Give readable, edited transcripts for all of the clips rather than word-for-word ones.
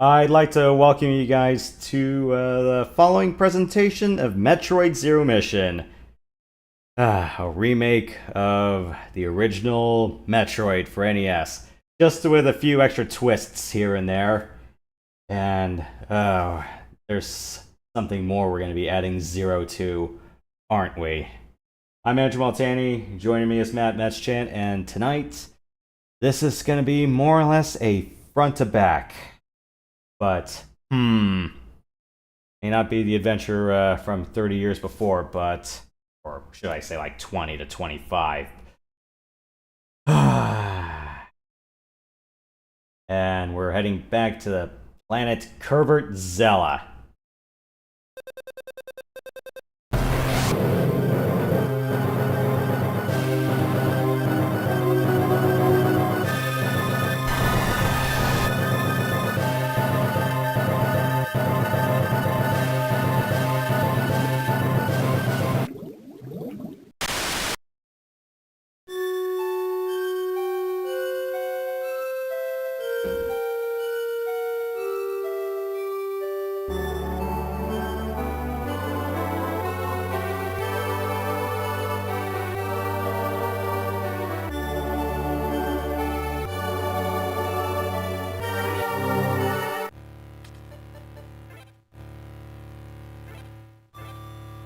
I'd like to welcome you guys to the following presentation of Metroid Zero Mission. A remake of the original Metroid for NES, just with a few extra twists here and there. And there's something more we're going to be adding Zero to, aren't we? I'm Andrew Maltani, joining me is Matt Metzchan, and tonight, this is going to be more or less a front to back. But, may not be the adventure from 30 years before, but, or should I say like 20 to 25. And we're heading back to the planet Kervert Zella.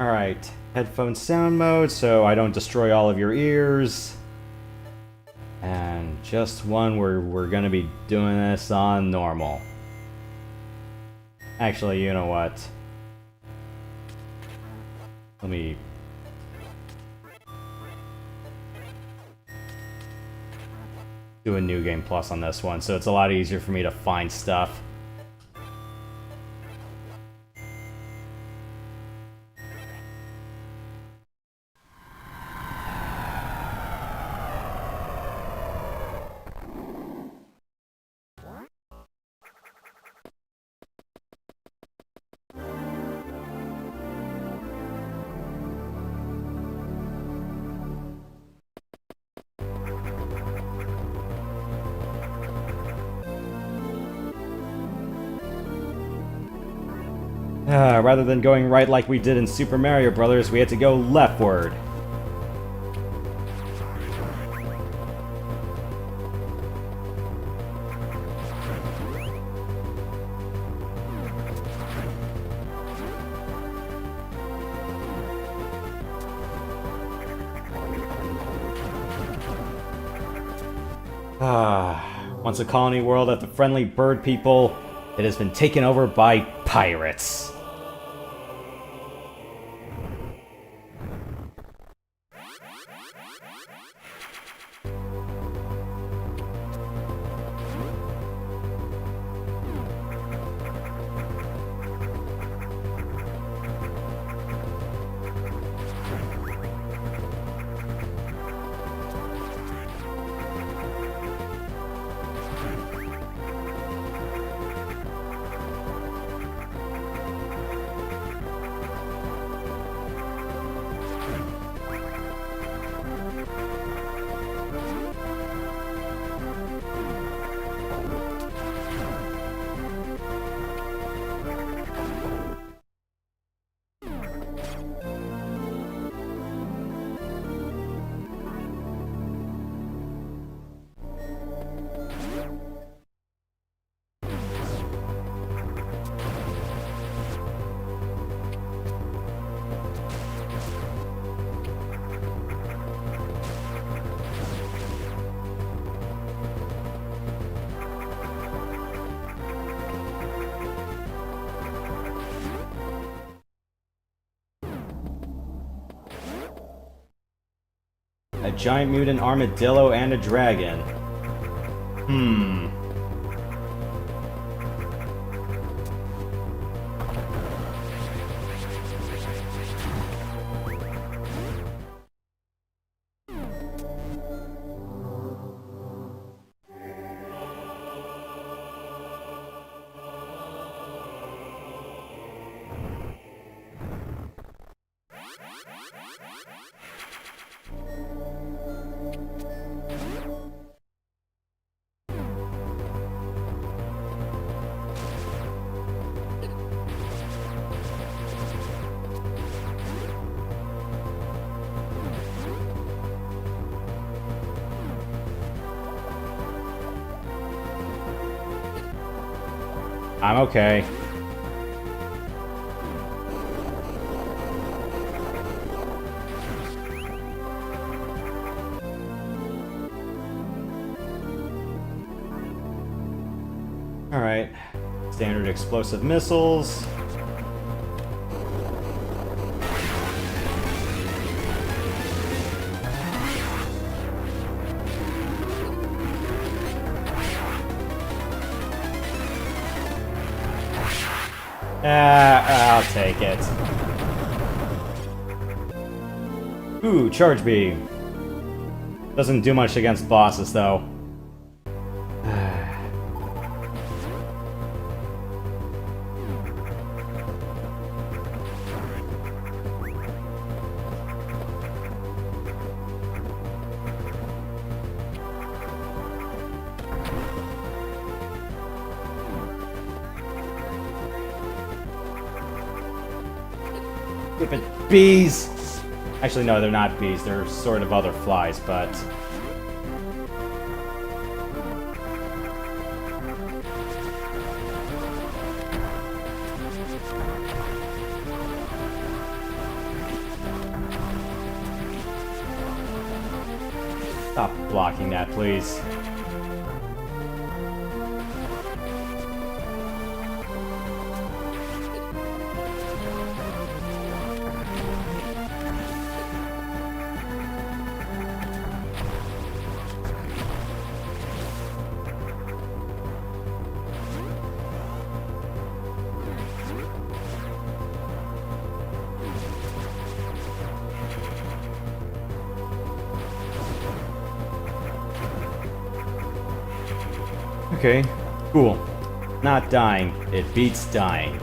Alright, headphone sound mode so I don't destroy all of your ears. And just one where we're gonna be doing this on normal. Actually, you know what? Let me... do a New Game Plus on this one, so it's a lot easier for me to find stuff. Rather than going right like we did in Super Mario Bros., we had to go leftward. Once a colony world of the friendly bird people, it has been taken over by pirates. A giant mutant armadillo and a dragon. I'm okay. Alright. Standard explosive missiles. I'll take it. Ooh, charge beam. Doesn't do much against bosses, though. Stupid bees! Actually, no, they're not bees. They're sort of other flies, but... Stop blocking that, please. Okay, cool. Not dying. It beats dying.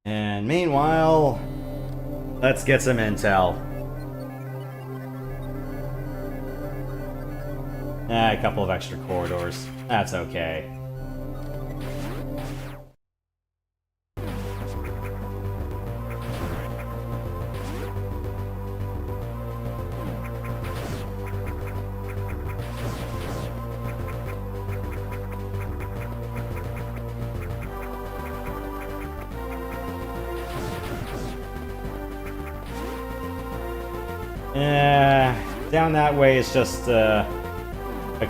And meanwhile, let's get some intel. A couple of extra corridors. That's okay. Down that way is just a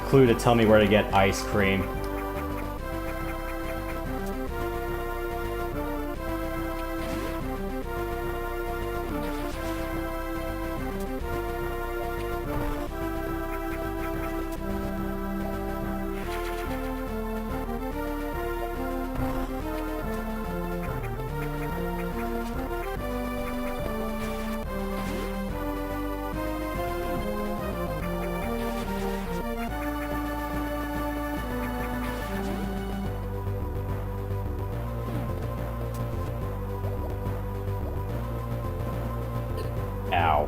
clue to tell me where to get ice cream. Ow.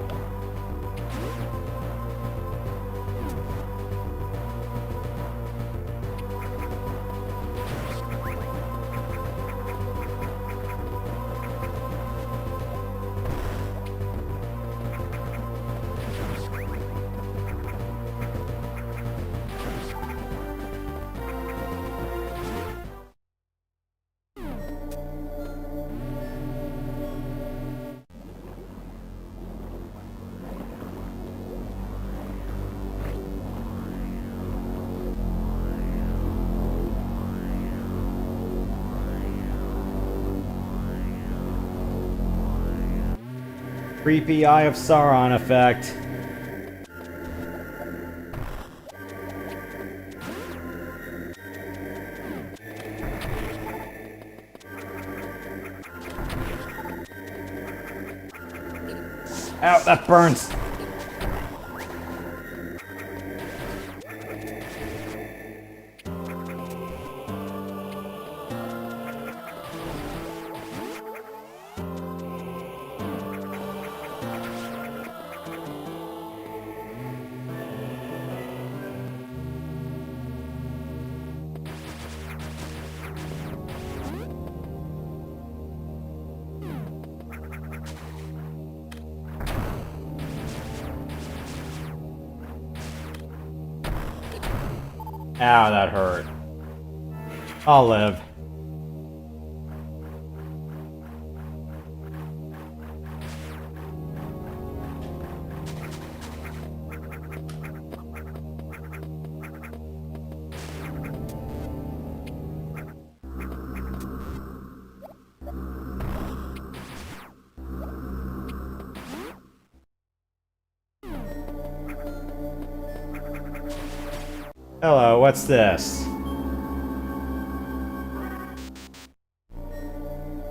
Creepy Eye of Sauron effect. Ow, that burns! Ow, that hurt. I'll live. Hello, what's this?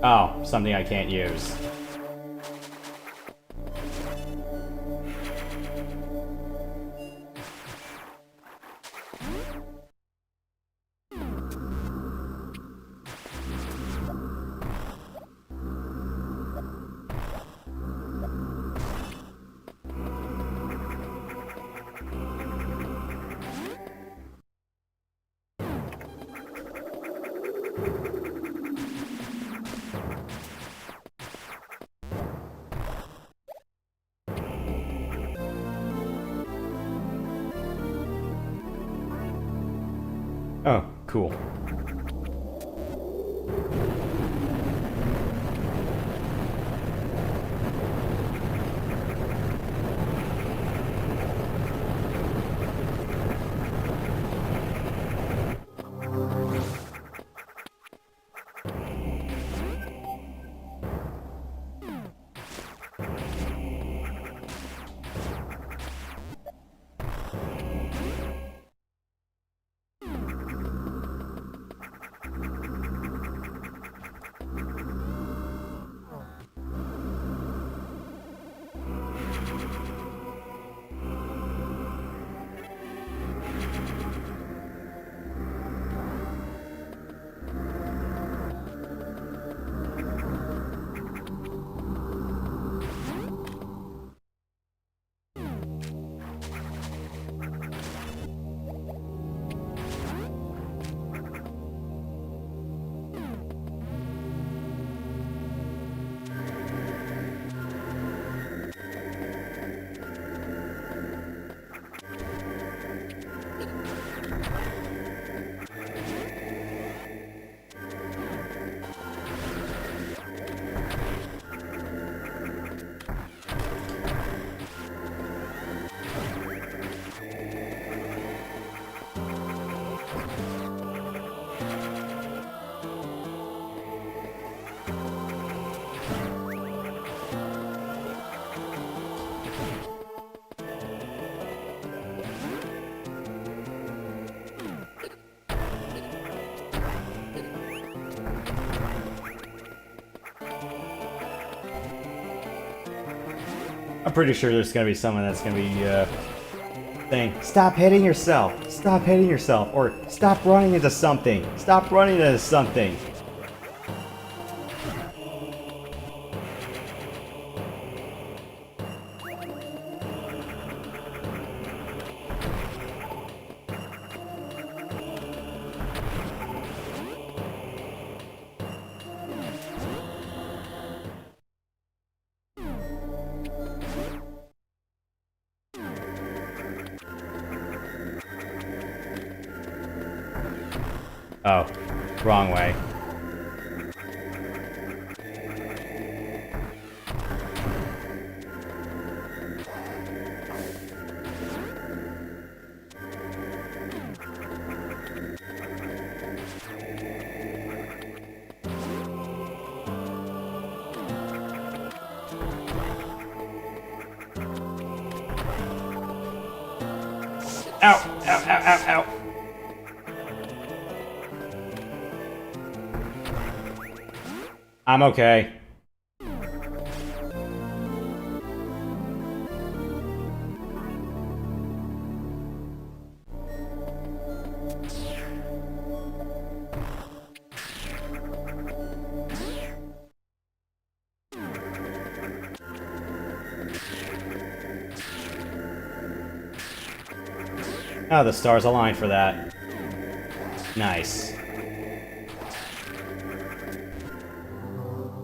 Oh, something I can't use. Oh, cool. I'm pretty sure there's gonna be someone that's gonna be saying, "Stop hitting yourself! Stop hitting yourself!" Or "Stop running into something! Stop running into something!" Oh, wrong way. Ow! Ow! Ow! Ow! Ow! I'm okay. Oh, the stars align for that. Nice.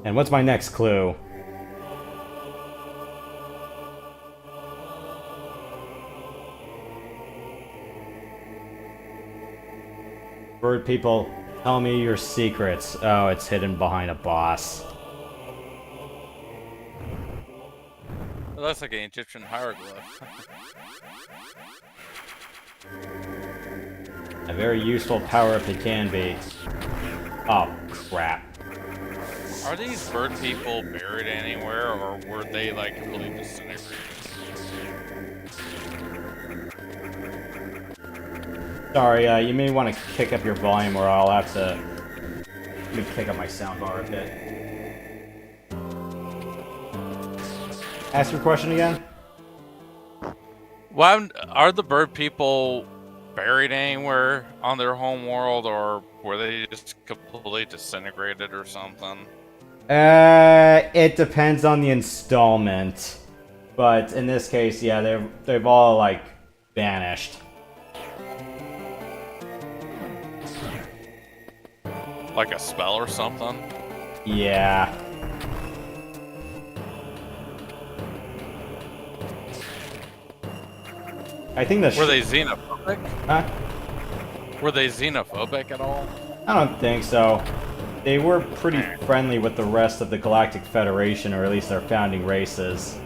And what's my next clue? Bird people, tell me your secrets. Oh, it's hidden behind a boss. It looks like an Egyptian hieroglyph. A very useful power if it can be. Oh, crap. Are these bird people buried anywhere, or were they like completely disintegrated? Sorry, you may want to kick up your volume or I'll have to... Let me kick up my soundbar a bit. Ask your question again? Why are the bird people buried anywhere on their home world, or were they just completely disintegrated or something? It depends on the installment. But in this case, yeah, they've all, like, vanished. Like a spell or something? Yeah. I think Were they xenophobic? Huh? Were they xenophobic at all? I don't think so. They were pretty friendly with the rest of the Galactic Federation, or at least their founding races.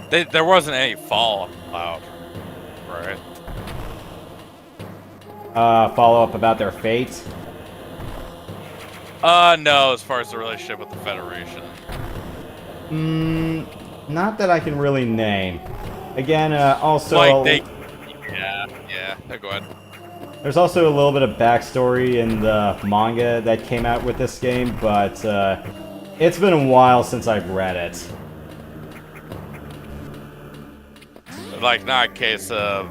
There wasn't any fallout, right? Follow up about their fate? No, as far as the relationship with the Federation. Not that I can really name. Again, also... Like, yeah, go ahead. There's also a little bit of backstory in the manga that came out with this game, but, it's been a while since I've read it. Like, not a case of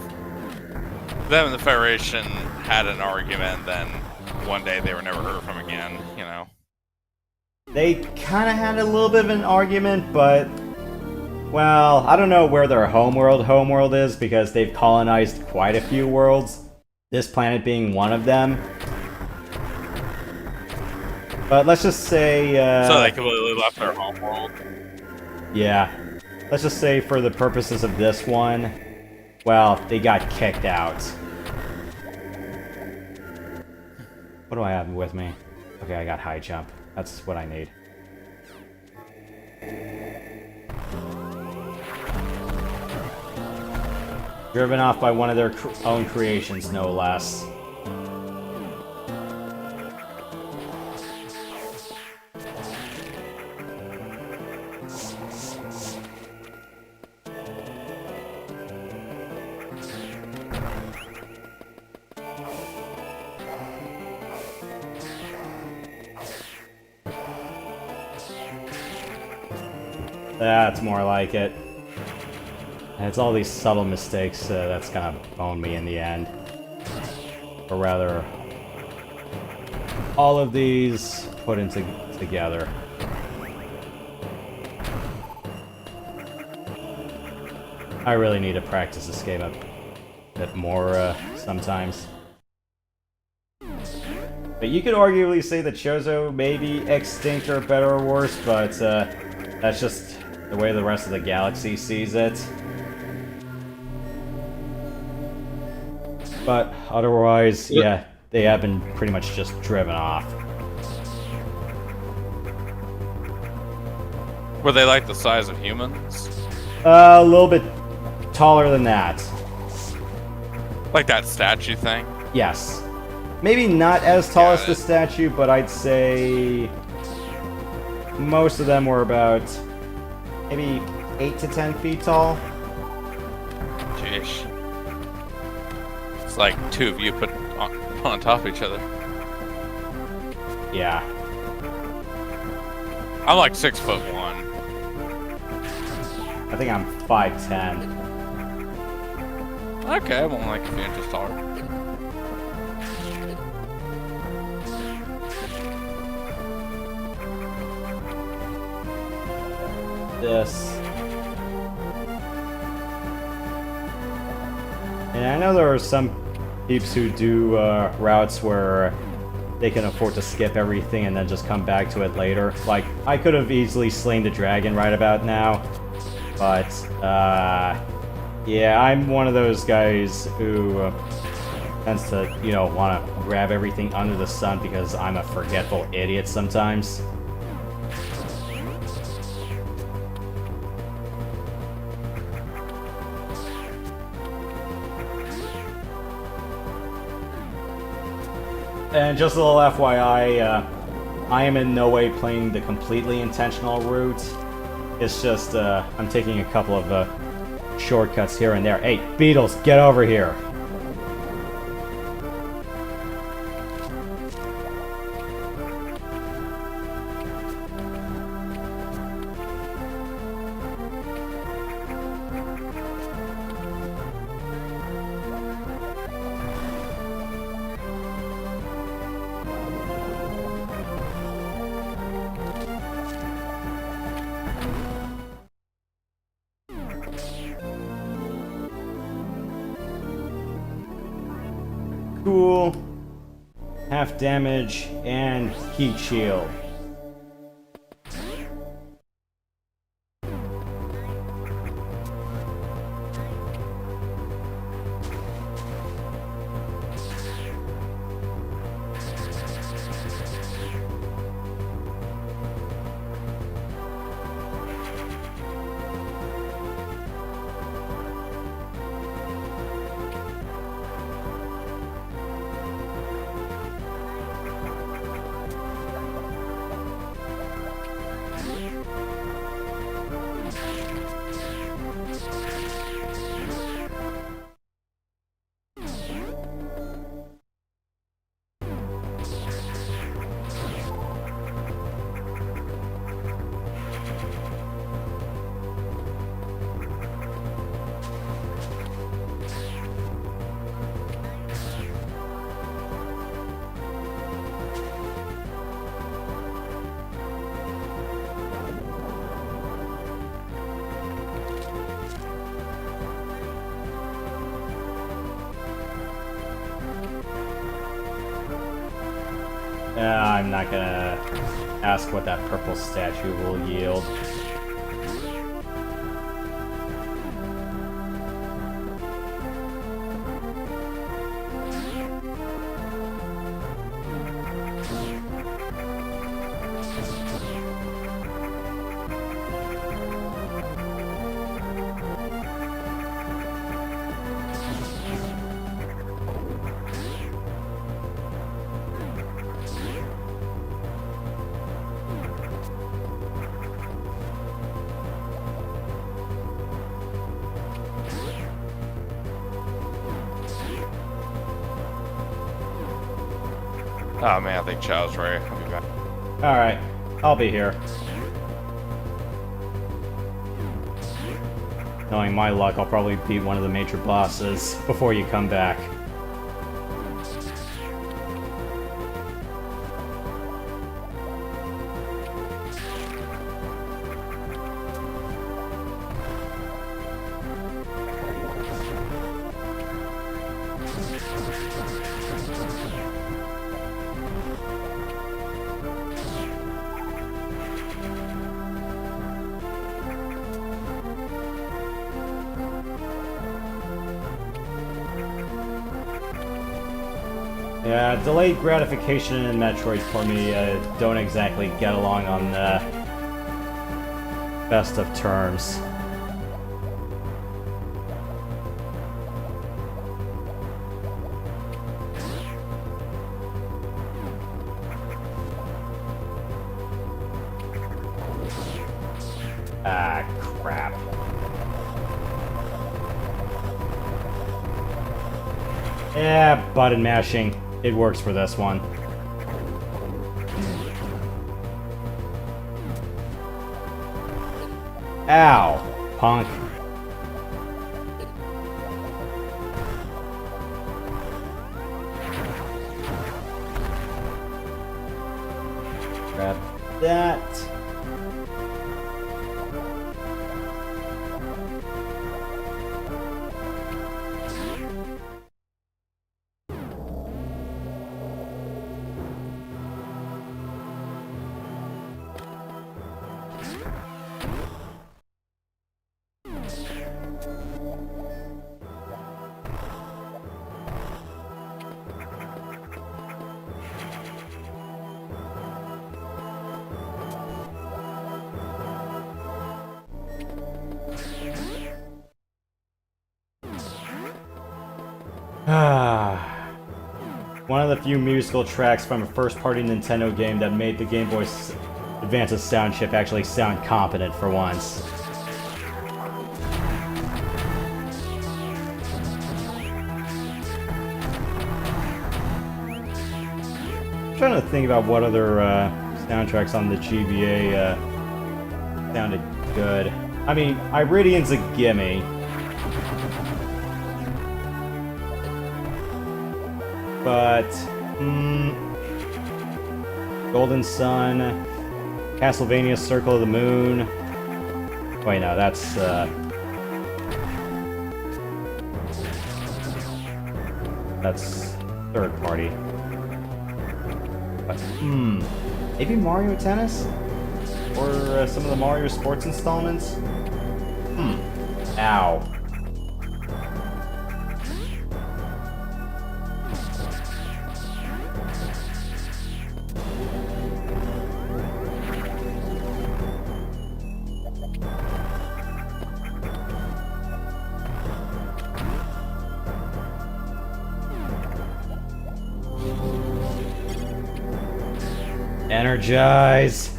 them and the Federation had an argument, then one day they were never heard from again, you know? They kind of had a little bit of an argument, but... Well, I don't know where their homeworld is, because they've colonized quite a few worlds. This planet being one of them. But let's just say... so they completely left their homeworld? Yeah. Let's just say for the purposes of this one, well, they got kicked out. What do I have with me? Okay, I got high jump. That's what I need. Driven off by one of their own creations, no less. That's more like it. And it's all these subtle mistakes that's gonna bone me in the end. Or rather, all of these put into together. I really need to practice this game a bit more sometimes. But you could arguably say that Chozo may be extinct or better or worse, but that's just the way the rest of the galaxy sees it. But otherwise, yeah, they have been pretty much just driven off. Were they like the size of humans? A little bit taller than that. Like that statue thing? Yes. Maybe not as tall as the statue, but I'd say most of them were about maybe 8 to 10 feet tall. Jeez. stage. It's like two of you put on top of each other. Yeah. I'm like 6'1". I think I'm 5'10". Okay, I'm only like a few inches taller. This. And I know there are some peeps who do routes where they can afford to skip everything and then just come back to it later. Like, I could have easily slain the dragon right about now, but yeah, I'm one of those guys who tends to, you know, want to grab everything under the sun because I'm a forgetful idiot sometimes. And just a little FYI, I am in no way playing the completely intentional route. It's just, I'm taking a couple of shortcuts here and there. Hey, Beetles, get over here! Cool. Half damage and heat shield. I'm not gonna ask what that purple statue will yield. Oh man, I think Chow's right. I'll be back. Alright, I'll be here. Knowing my luck, I'll probably beat one of the major bosses before you come back. Yeah, delayed gratification in Metroid for me don't exactly get along on the best of terms. Ah, crap. Yeah, button mashing. It works for this one. Ow, punk. Grab that. One of the few musical tracks from a first-party Nintendo game that made the Game Boy Advance's sound chip actually sound competent for once. I'm trying to think about what other soundtracks on the GBA sounded good. I mean, Iridian's a gimme. But, Golden Sun, Castlevania Circle of the Moon. Wait, no, that's, third party. But, maybe Mario Tennis? Or some of the Mario Sports installments? Ow. Energize!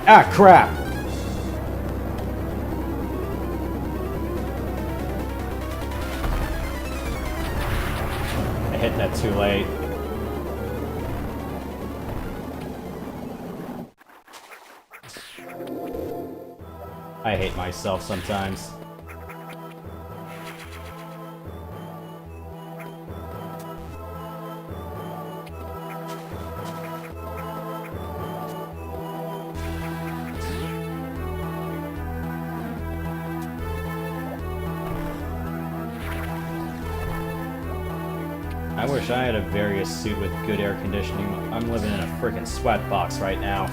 Ah, crap! I hit that too late. I hate myself sometimes. I wish I had a Various suit with good air conditioning. I'm living in a freaking sweat box right now.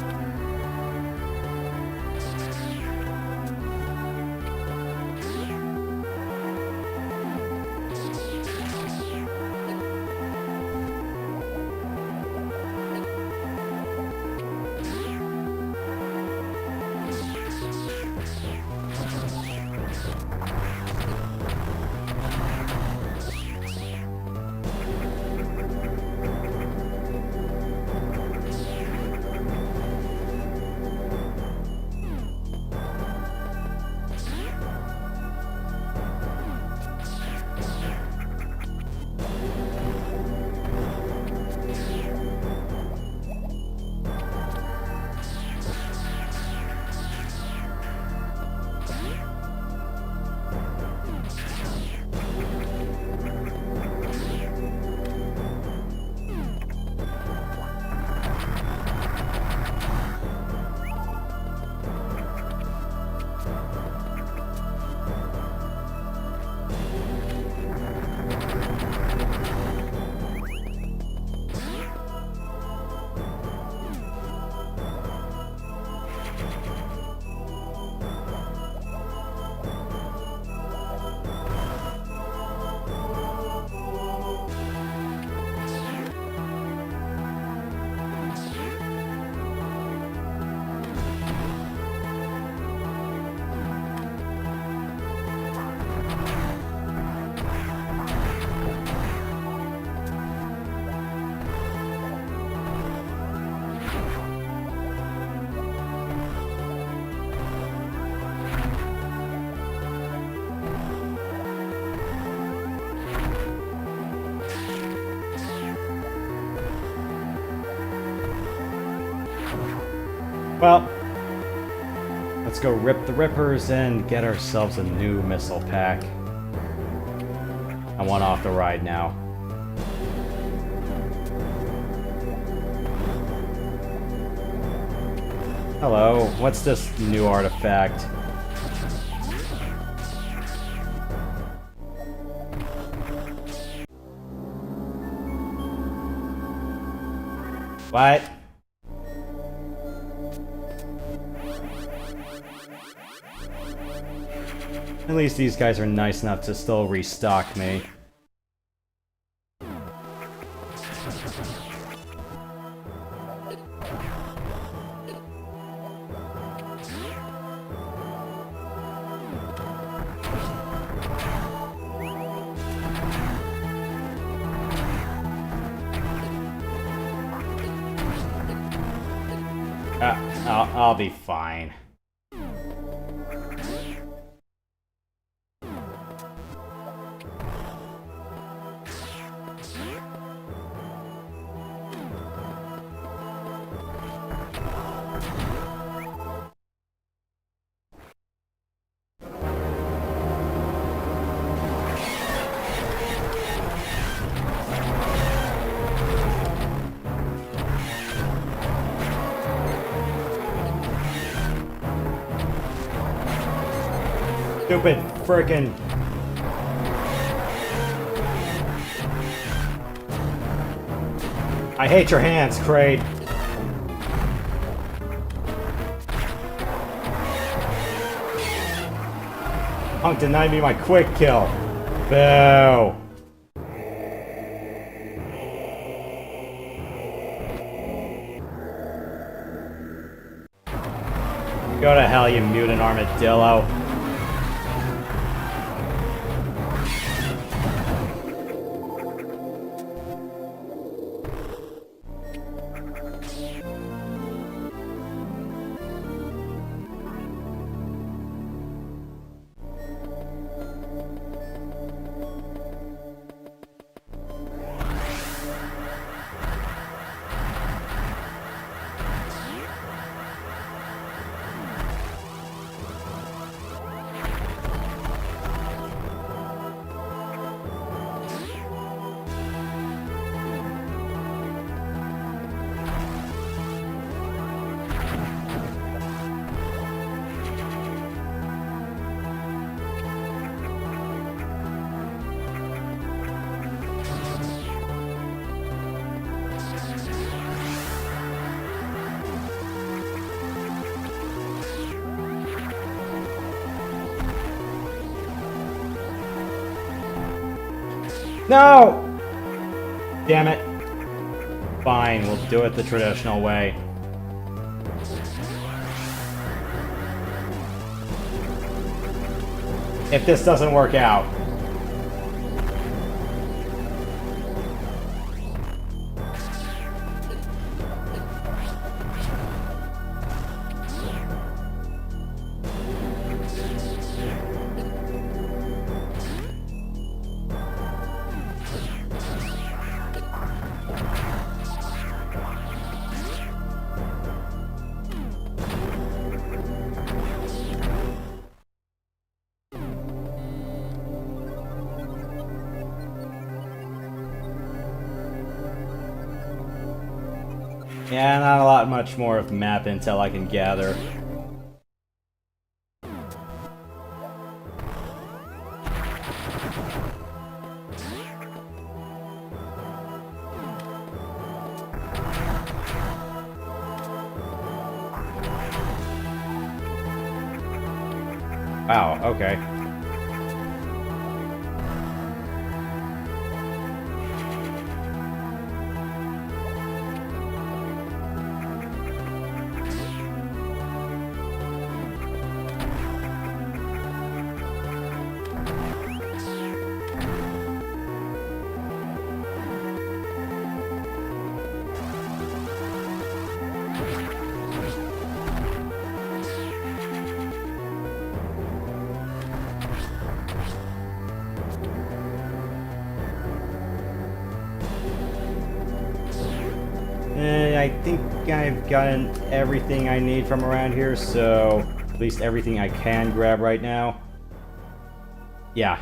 Well, let's go rip the rippers and get ourselves a new missile pack. I want off the ride now. Hello, what's this new artifact? What? At least these guys are nice enough to still restock me. I'll be fine. Stupid frickin' I hate your hands, Kraid. Punk denied me my quick kill. Boo. Go to hell, you mutant armadillo. No! Damn it. Fine, we'll do it the traditional way. If this doesn't work out. Yeah, not a lot much more of map intel I can gather. Wow, okay. I think I've gotten everything I need from around here, so at least everything I can grab right now. Yeah.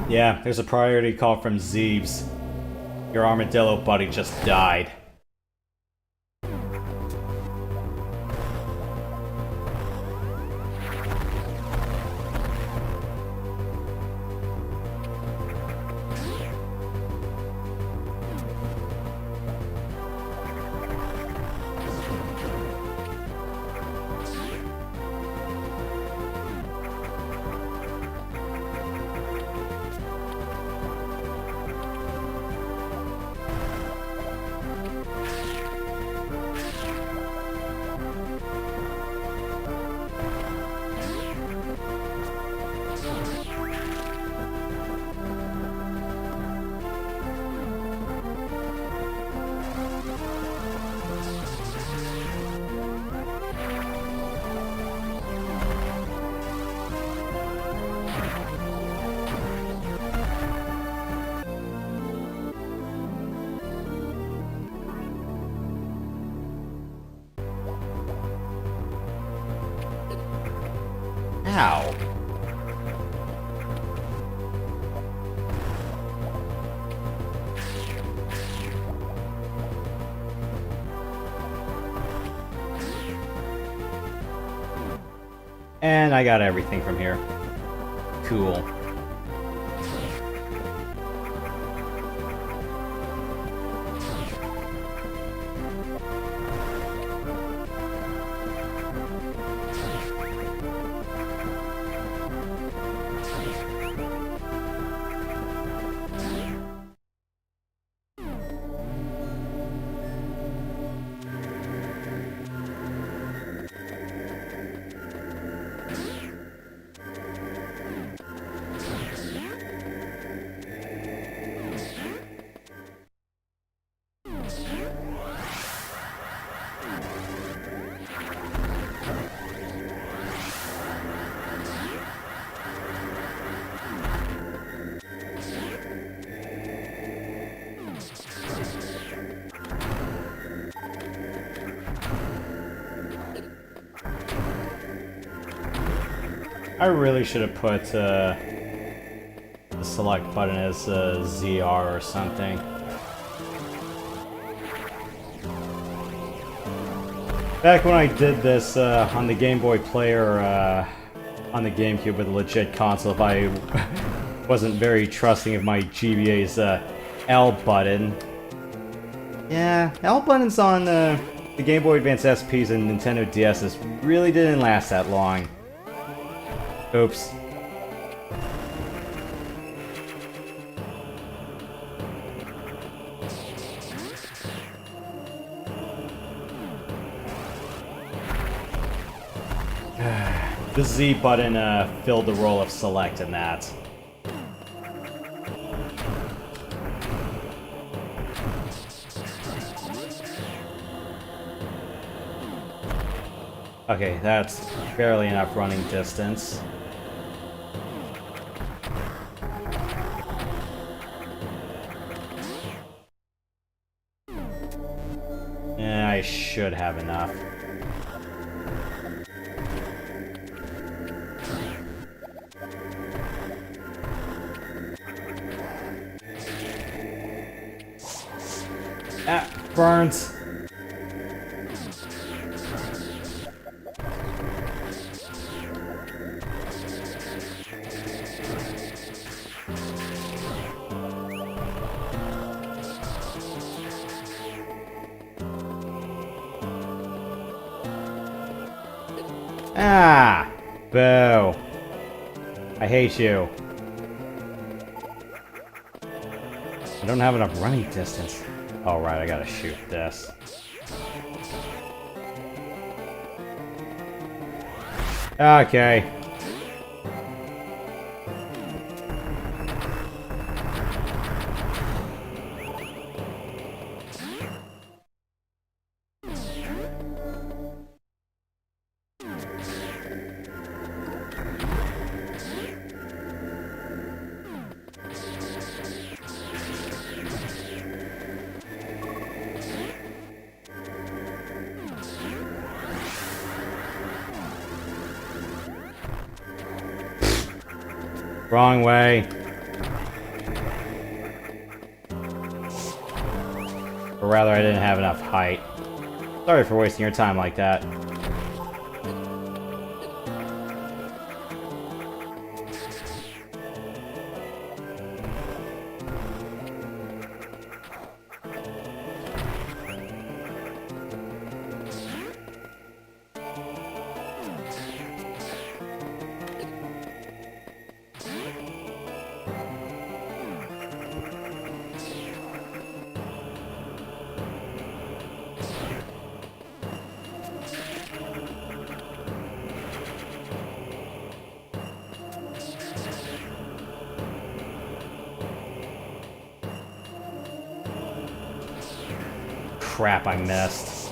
Yeah, there's a priority call from Zeebs. Your armadillo buddy just died. Ow. And I got everything from here. Cool. I really should have put the select button as ZR or something. Back when I did this on the Game Boy Player on the GameCube with a legit console, if I wasn't very trusting of my GBA's L button. Yeah, L buttons on the Game Boy Advance SPs and Nintendo DS's really didn't last that long. Oops. The Z button filled the role of select in that. Okay, that's barely enough running distance. I should have enough. Ah, burns. Ah! Boo. I hate you. I don't have enough running distance. Oh, right, I gotta shoot this. Okay. Wrong way. Or rather, I didn't have enough height. Sorry for wasting your time like that. Crap, I missed.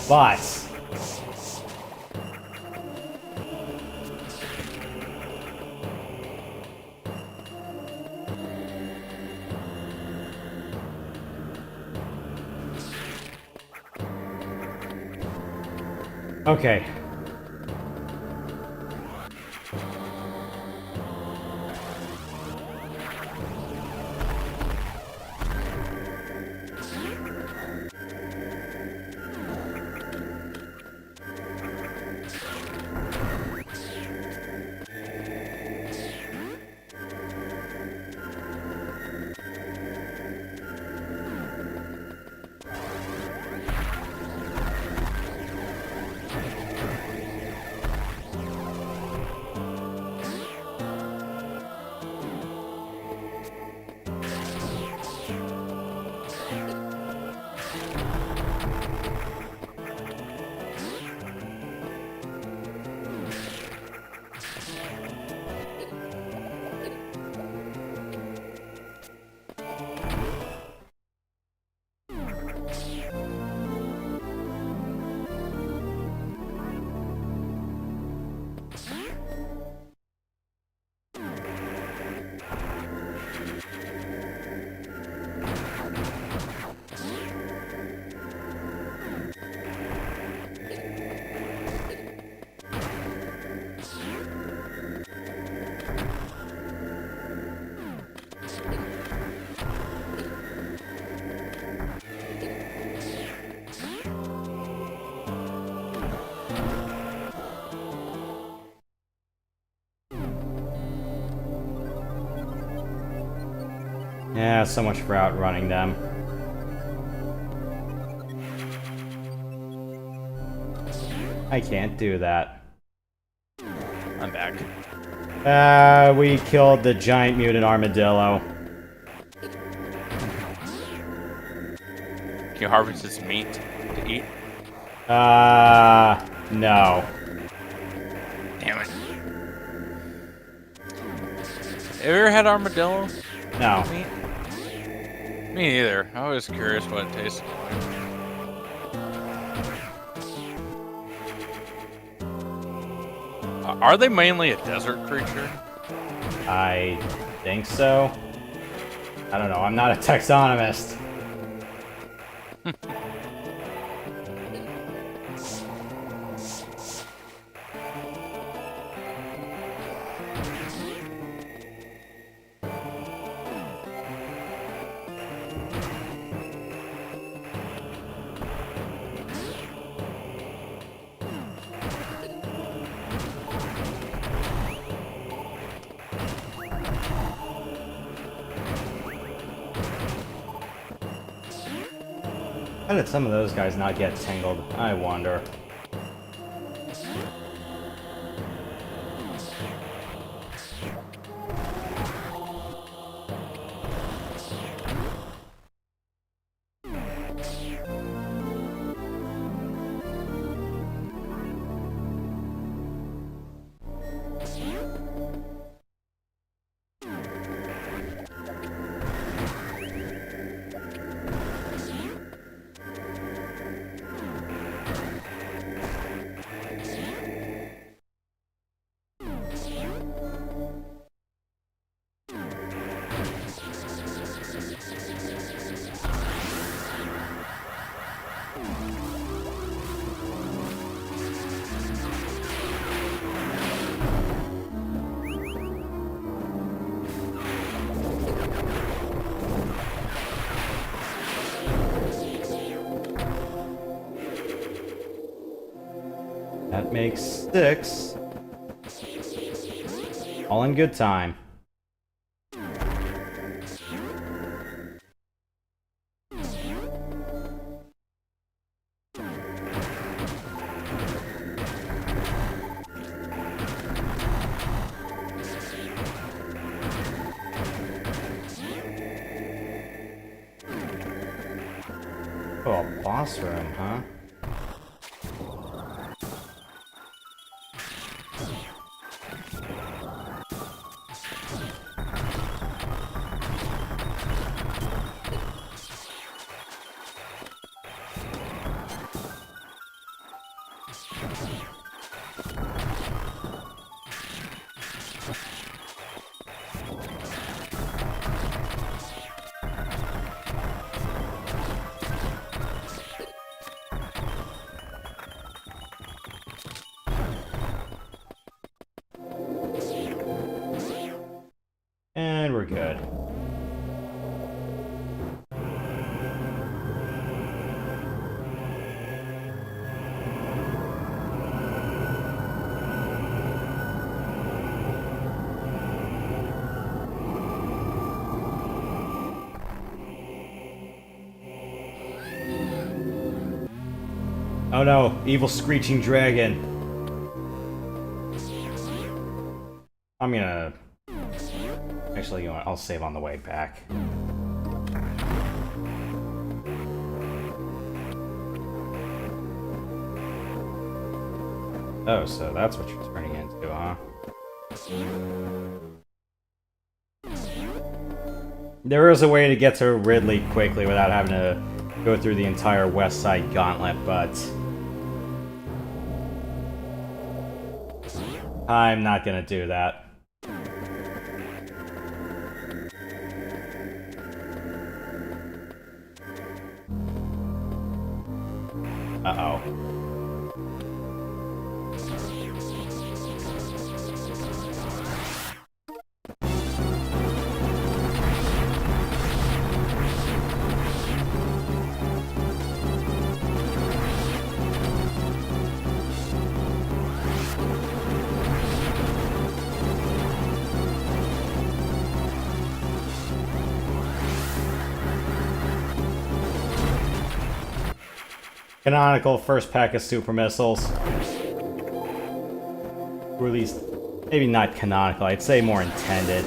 But okay. Yeah, so much for outrunning them. I can't do that. I'm back. We killed the giant mutant armadillo. Can you harvest its meat to eat? No. Damn it. Have you ever had armadillo No. meat? Me neither. I was curious what it tastes like. Are they mainly a desert creature? I think so. I don't know, I'm not a taxonomist. How did some of those guys not get tangled? I wonder. makes 6. All in good time. Oh, a boss room, huh? And we're good. Oh no, evil screeching dragon. I'm gonna... Actually, you know what? I'll save on the way back. Oh, so that's what you're turning into, huh? There is a way to get to Ridley quickly without having to go through the entire West Side Gauntlet, but... I'm not gonna do that. Uh-oh. Canonical first pack of super missiles. Or at least, maybe not canonical, I'd say more intended.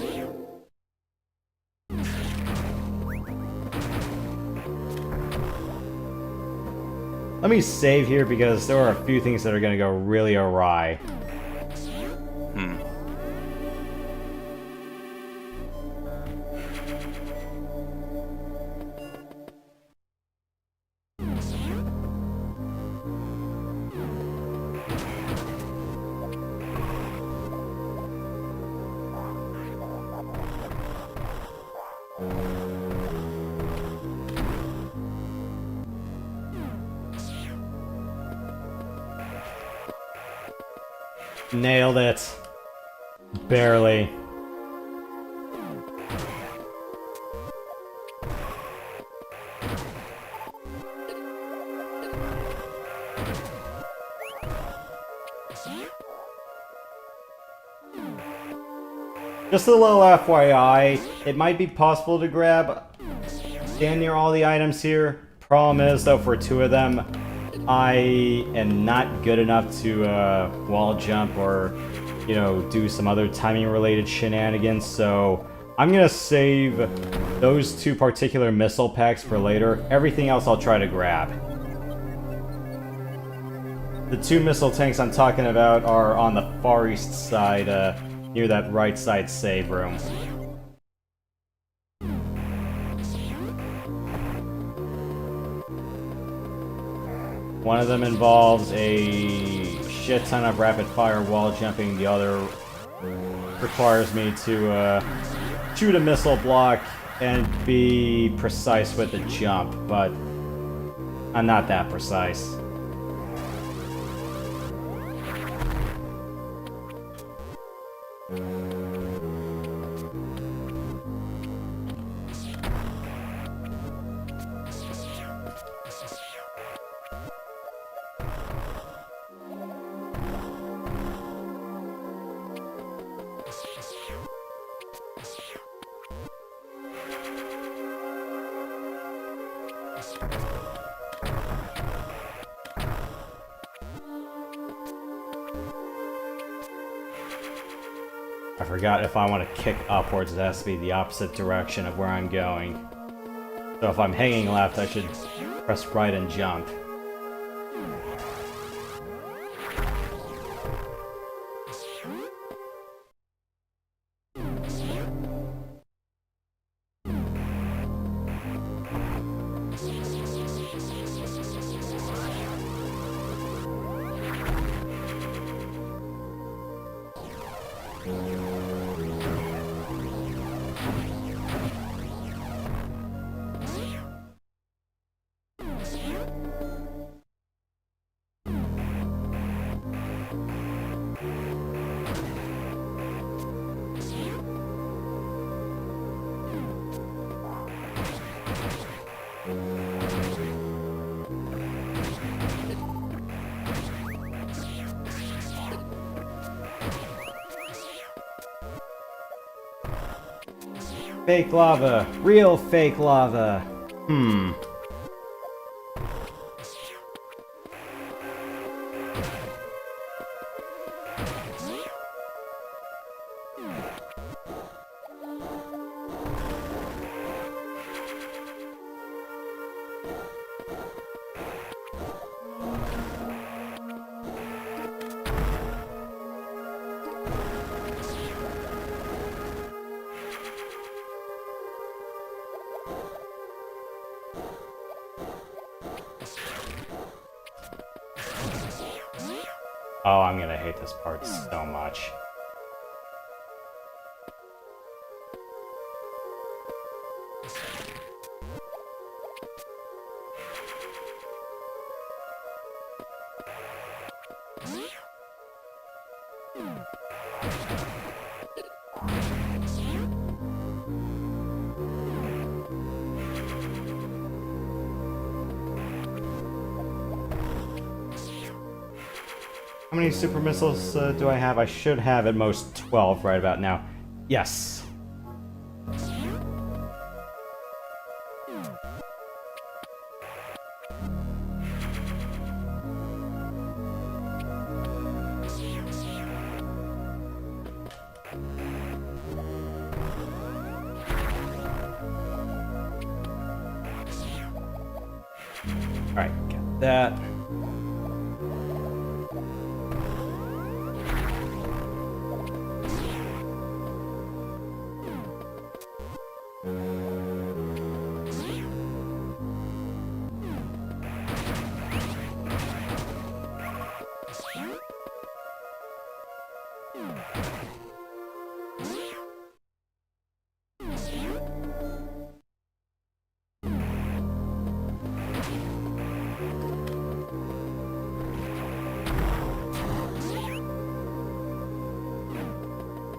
Let me save here because there are a few things that are going to go really awry. Nailed it. Barely. Just a little FYI, it might be possible to grab stand near all the items here. Problem is, though, for 2 of them, I am not good enough to wall jump or, you know, do some other timing-related shenanigans, so I'm gonna save those 2 particular missile packs for later. Everything else I'll try to grab. The 2 missile tanks I'm talking about are on the far east side, near that right side save room. One of them involves a shit ton of rapid fire wall jumping, the other requires me to shoot a missile block and be precise with the jump, but I'm not that precise. forgot if I want to kick upwards, it has to be the opposite direction of where I'm going. So if I'm hanging left, I should press right and jump. Fake lava. Real fake lava. Oh, I'm gonna hate this part so much. How many super missiles do I have? I should have at most 12 right about now. Yes. Alright, get that.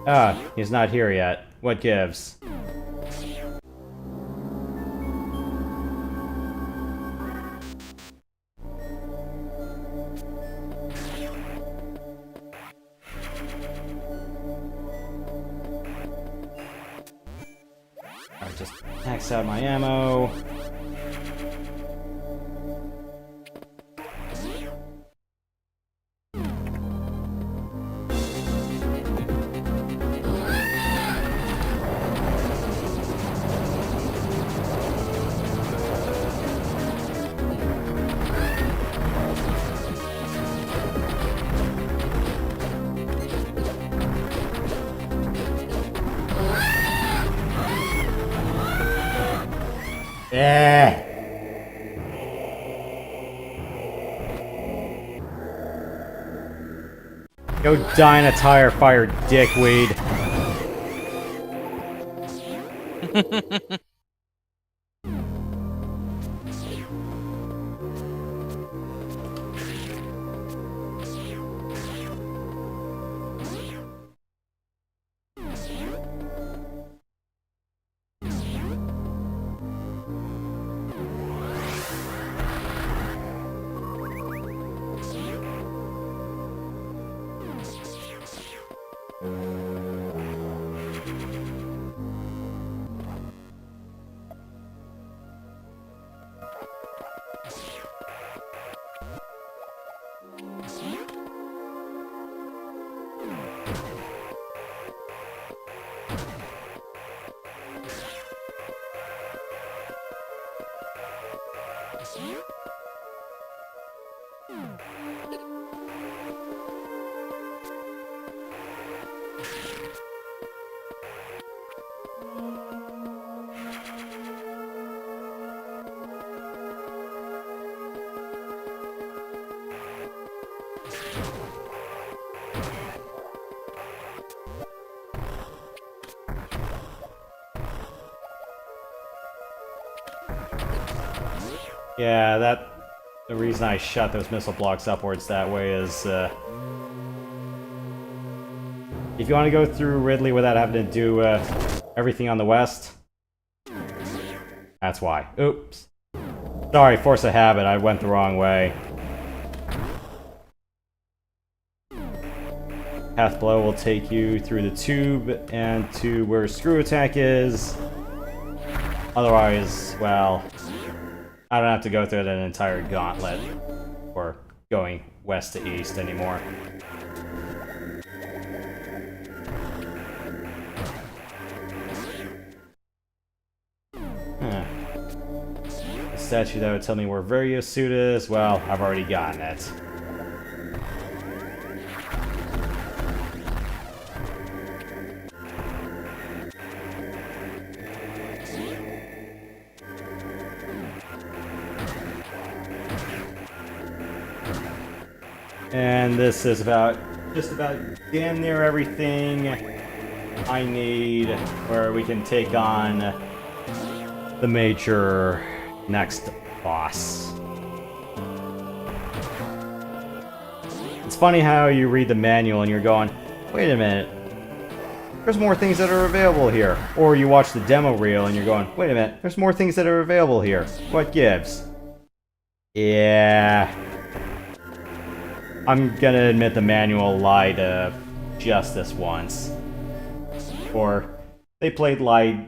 Ah, he's not here yet. What gives? Alright, just max out my ammo. Yeah. Go die in a tire fire, dickweed. Yeah, the reason I shot those missile blocks upwards that way is, if you want to go through Ridley without having to do, everything on the west, that's why. Oops. Sorry, force of habit, I went the wrong way. Path below will take you through the tube and to where Screw Attack is. Otherwise, well, I don't have to go through an entire gauntlet or going west to east anymore. Huh. The statue that would tell me where Various suit is, well, I've already gotten it. And this is just about damn near everything I need where we can take on the major next boss. It's funny how you read the manual and you're going, wait a minute, there's more things that are available here. Or you watch the demo reel and you're going, wait a minute, there's more things that are available here. What gives? Yeah. I'm gonna admit the manual lied just this once. Or they played lies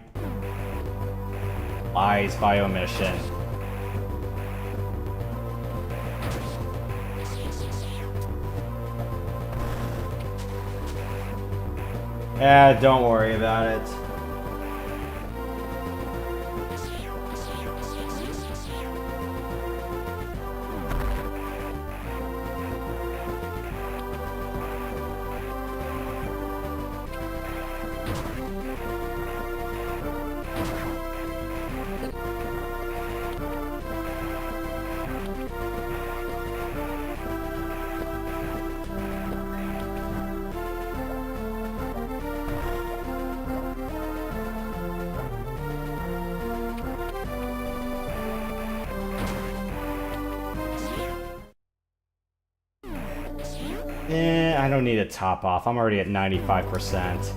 by omission. Don't worry about it. I don't need a top off. I'm already at 95%.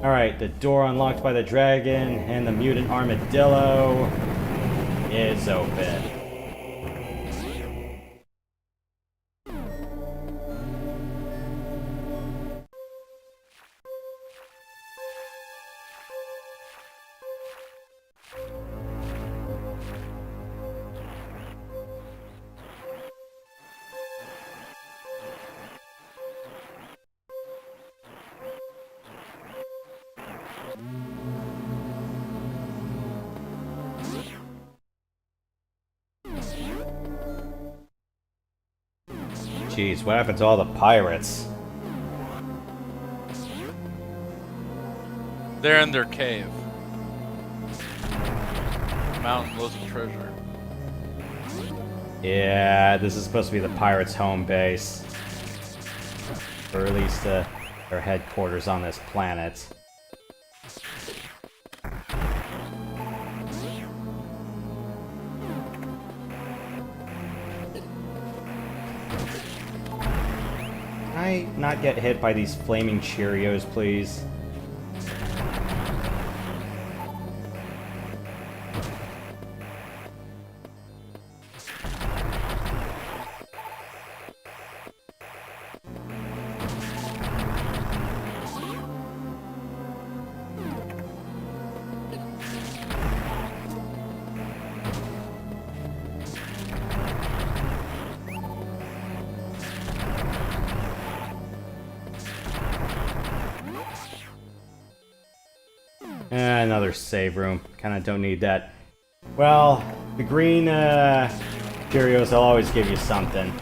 Alright, the door unlocked by the dragon and the mutant armadillo is open. Jeez, what happened to all the pirates? They're in their cave. Mountain loads of treasure. Yeah, this is supposed to be the pirates' home base. Or at least their headquarters on this planet. Can I not get hit by these flaming Cheerios, please? Another save room. Kinda don't need that. Well, the green Cheerios will always give you something.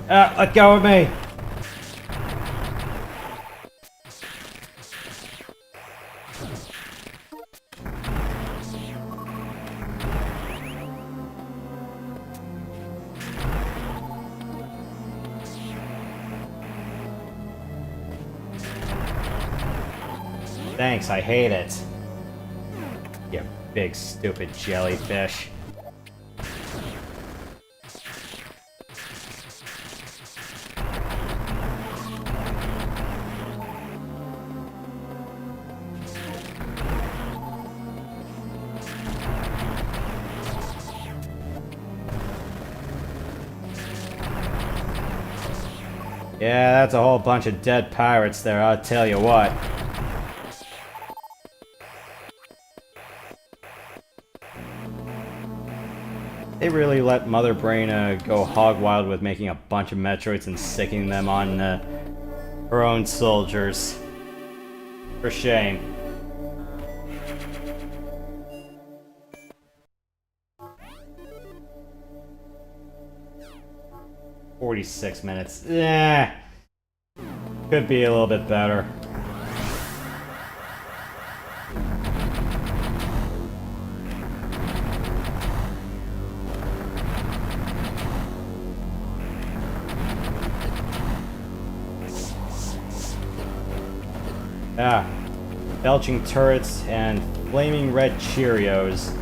Let go of me! Thanks, I hate it. You big stupid jellyfish. Yeah, that's a whole bunch of dead pirates there, I'll tell you what. They really let Mother Brain go hog wild with making a bunch of Metroids and sicking them on her own soldiers. For shame. "46 minutes. Could be a little bit better. Belching turrets and flaming red Cheerios.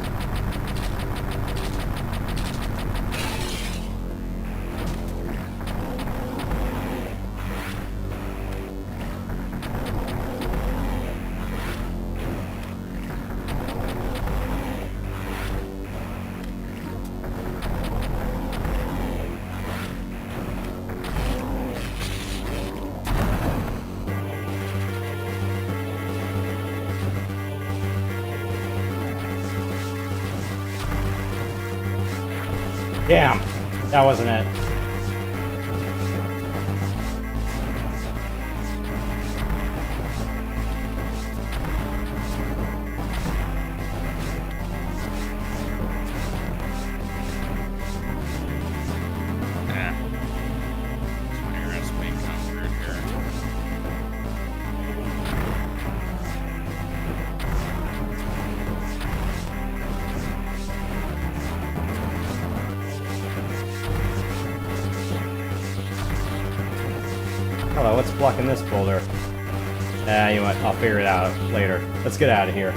Damn, that wasn't it. Hello, what's blocking this boulder? You know what, I'll figure it out later. Let's get out of here.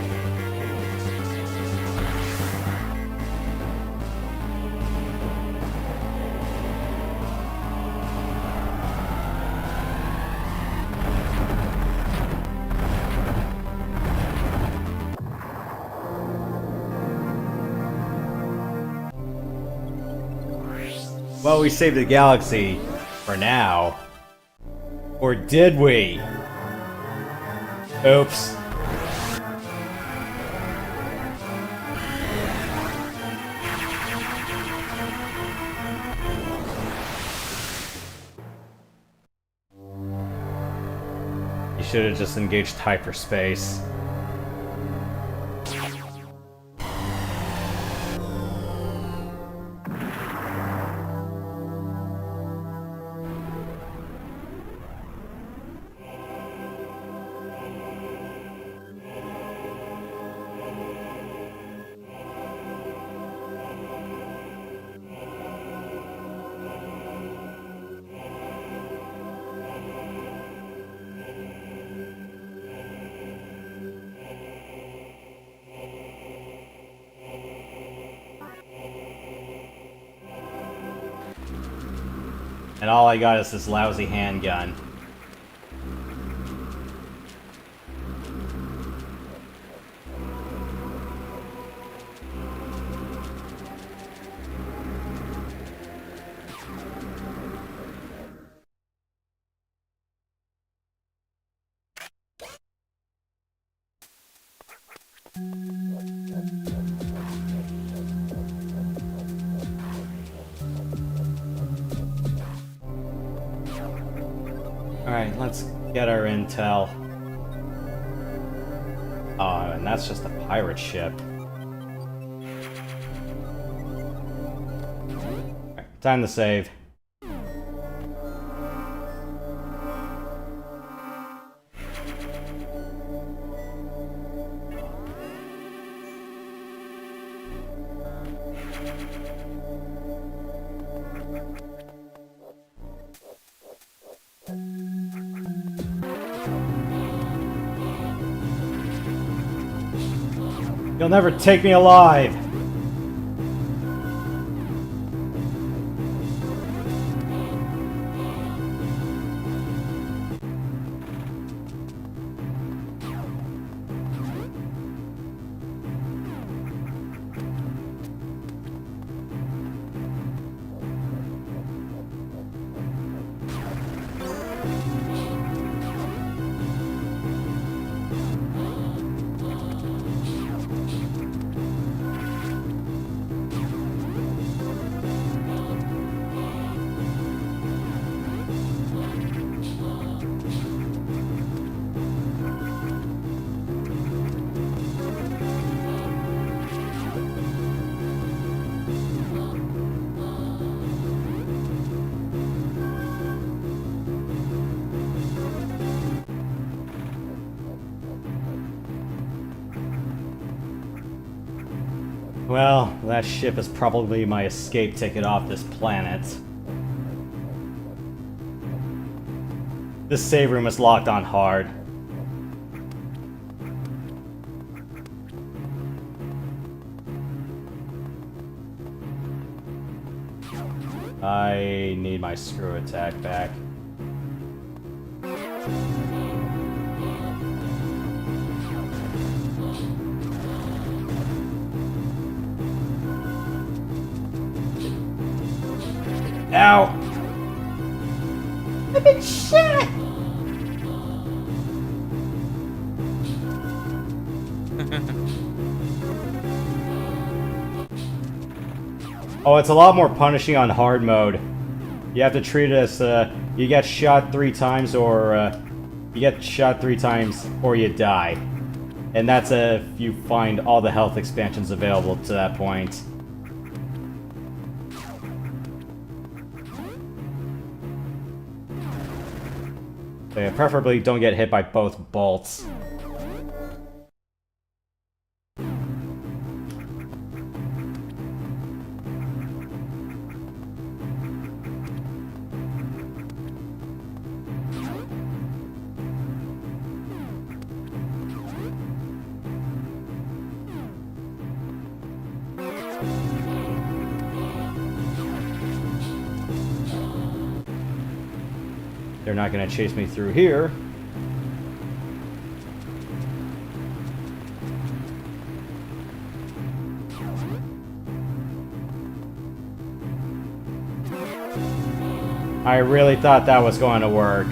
Well, we saved the galaxy for now. Or did we? Oops. You should have just engaged hyperspace. And all I got is this lousy handgun. Alright, let's get our intel. Oh, and that's just a pirate ship. Alright, time to save. You'll never take me alive! Well, that ship is probably my escape ticket off this planet. This save room is locked on hard. I need my screw attack back. Ow! I've been shot! Oh, it's a lot more punishing on hard mode. You have to treat it as you get shot 3 times or you get shot 3 times or you die. And that's if you find all the health expansions available to that point. So yeah, preferably don't get hit by both bolts. They're not going to chase me through here. I really thought that was going to work.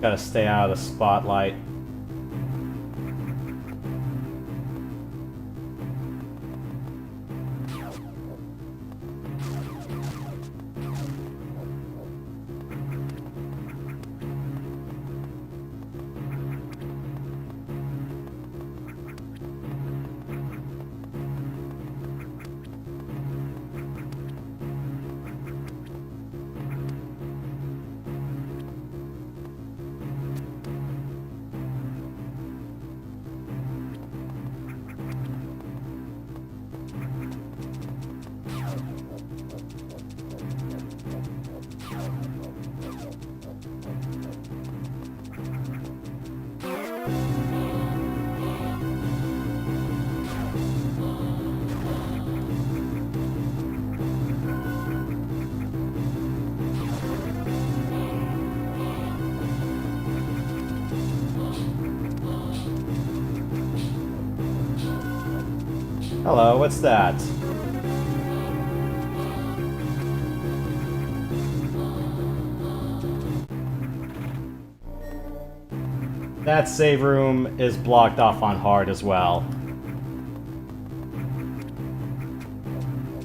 Gotta stay out of the spotlight. Hello, what's that? That save room is blocked off on hard as well.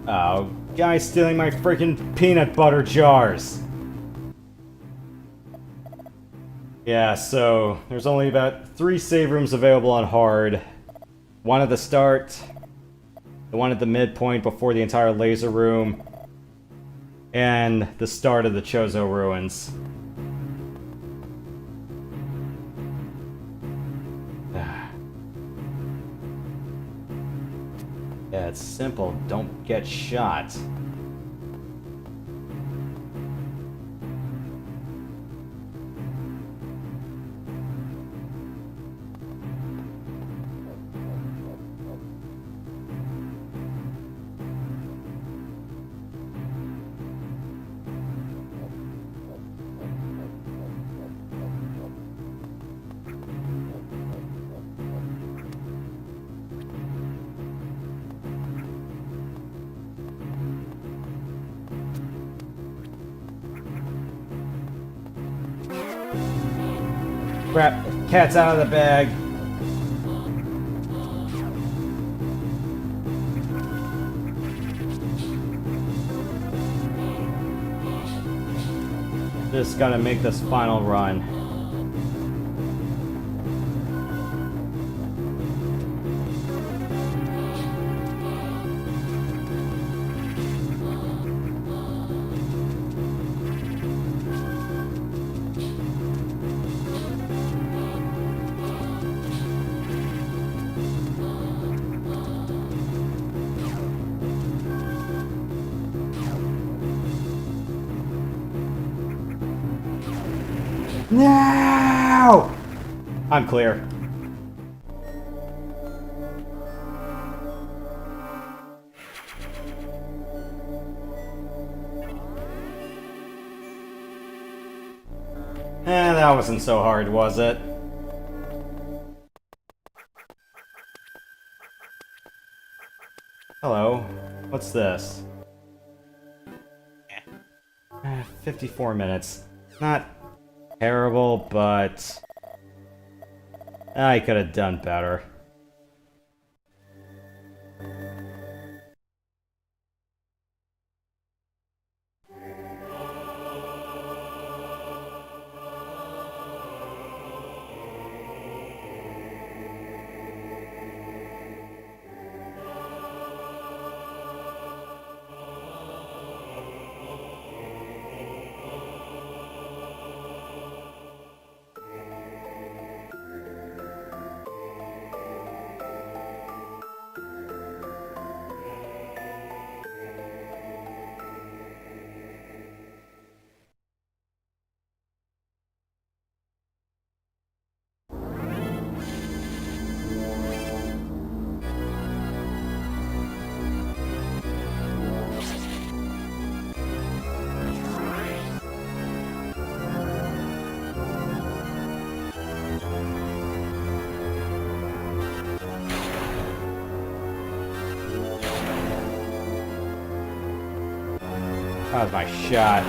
Oh, guy's stealing my freaking peanut butter jars. Yeah, so there's only about 3 save rooms available on hard. One at the start, the one at the midpoint before the entire laser room, and the start of the Chozo ruins. Yeah, it's simple. Don't get shot. Crap, cat's out of the bag. Just gotta make this final run. No! I'm clear. That wasn't so hard, was it? Hello. What's this? 54 minutes. Not terrible, but I could have done better. That was my shot.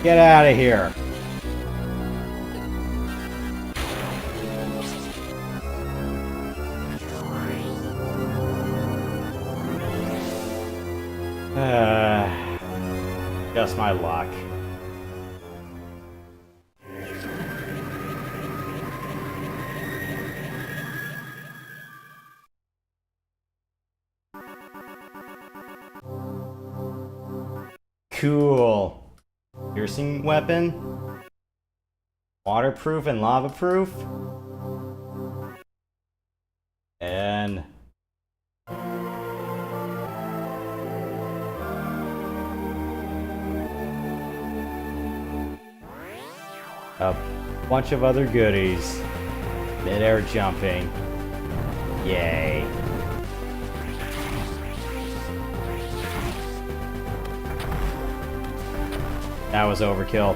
Get out of here. Just my luck. Cool. Piercing weapon. Waterproof and lava-proof. And a bunch of other goodies. Mid-air jumping. Yay. That was overkill.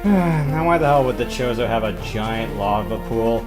Now why the hell would the Chozo have a giant lava pool?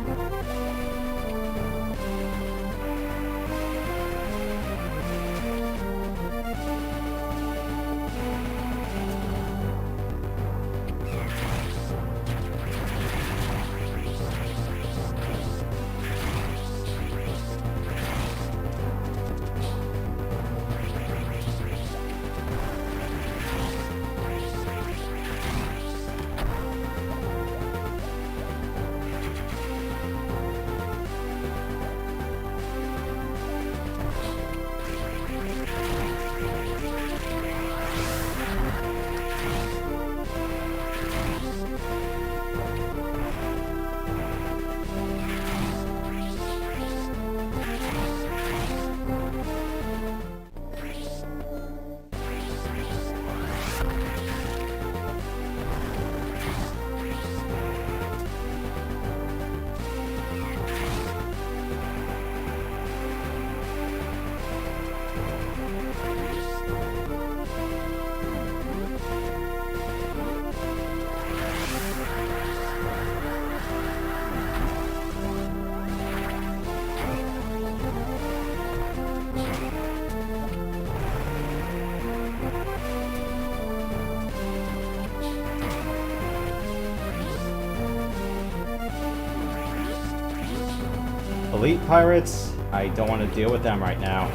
Elite pirates? I don't want to deal with them right now.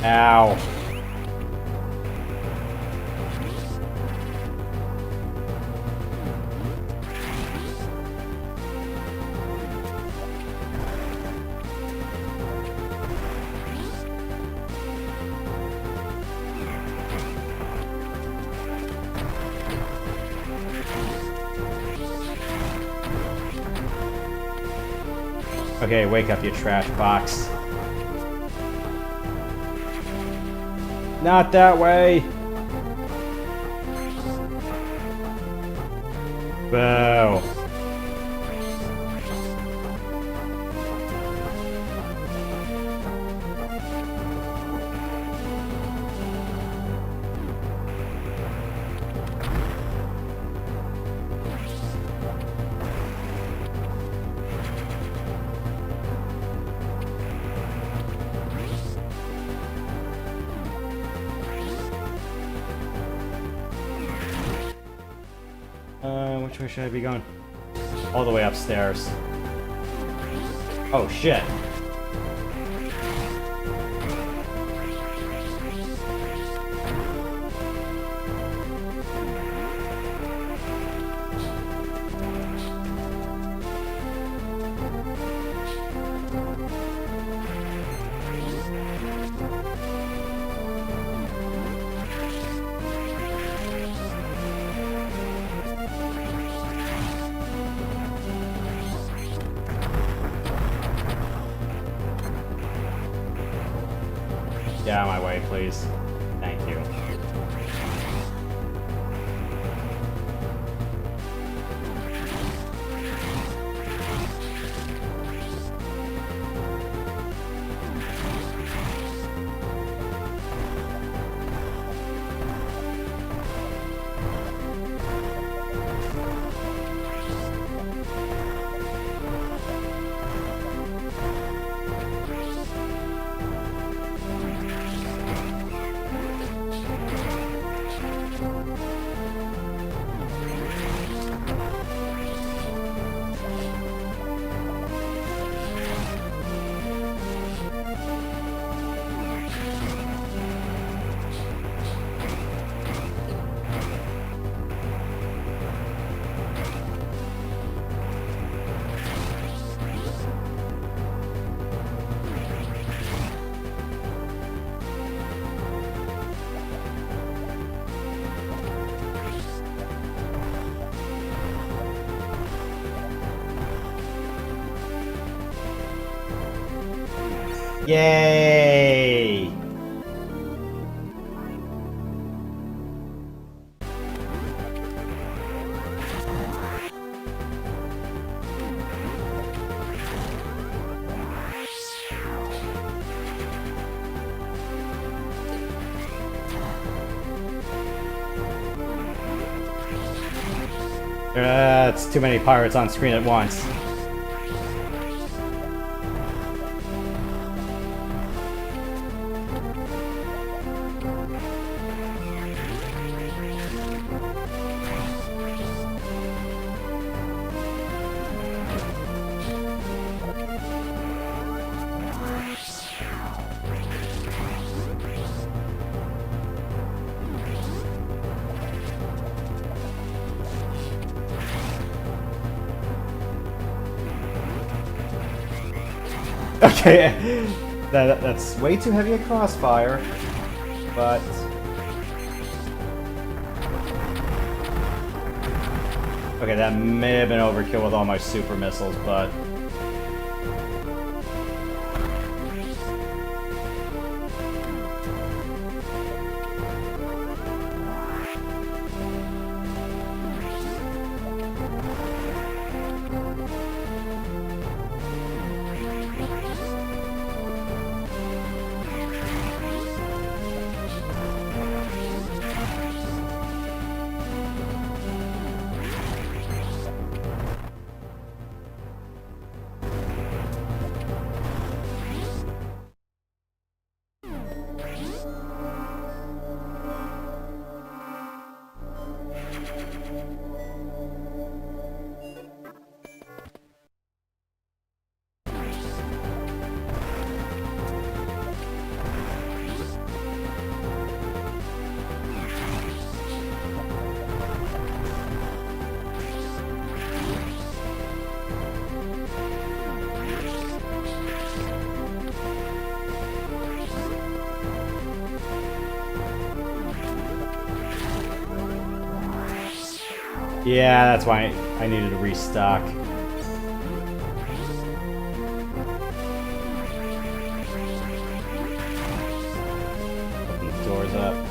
Ow. Okay, wake up, you trash box. Not that way! Boo! Which way should I be going? All the way upstairs. Oh shit. Get out of my way, please. Thank you. Yay! It's too many pirates on screen at once. Okay, that's way too heavy a crossfire, but... Okay, that may have been overkill with all my super missiles, but... Yeah, that's why I needed to restock. Open the doors up.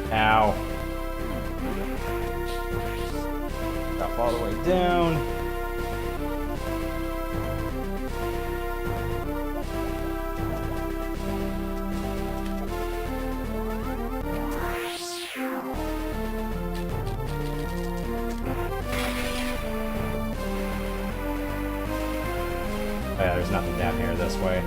Ow. Drop all the way down. Oh yeah, there's nothing down here this way.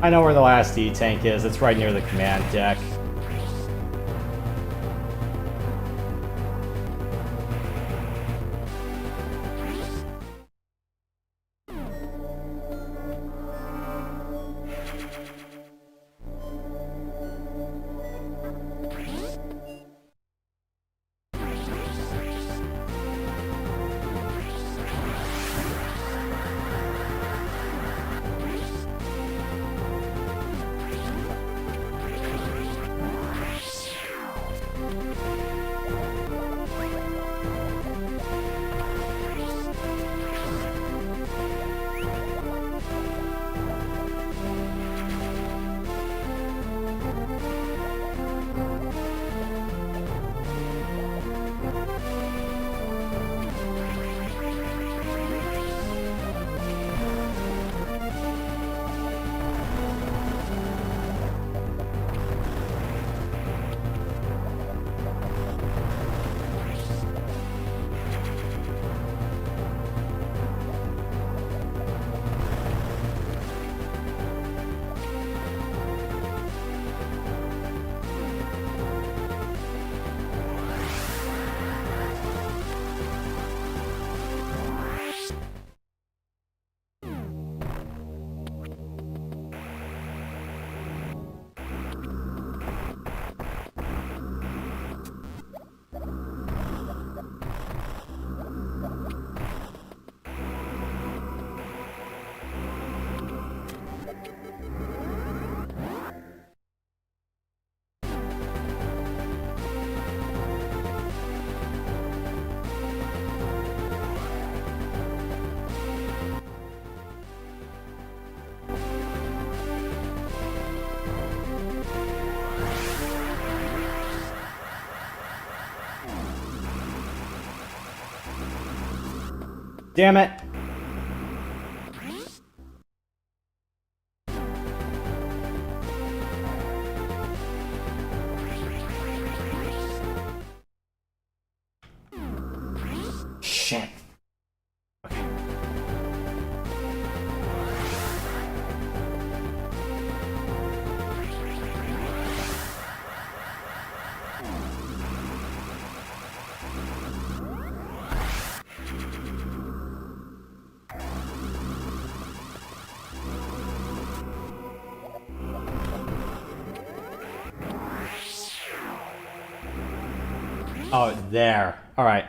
I know where the last E-tank is. It's right near the command deck. Damn it! Shit. Okay. Oh, there. All right.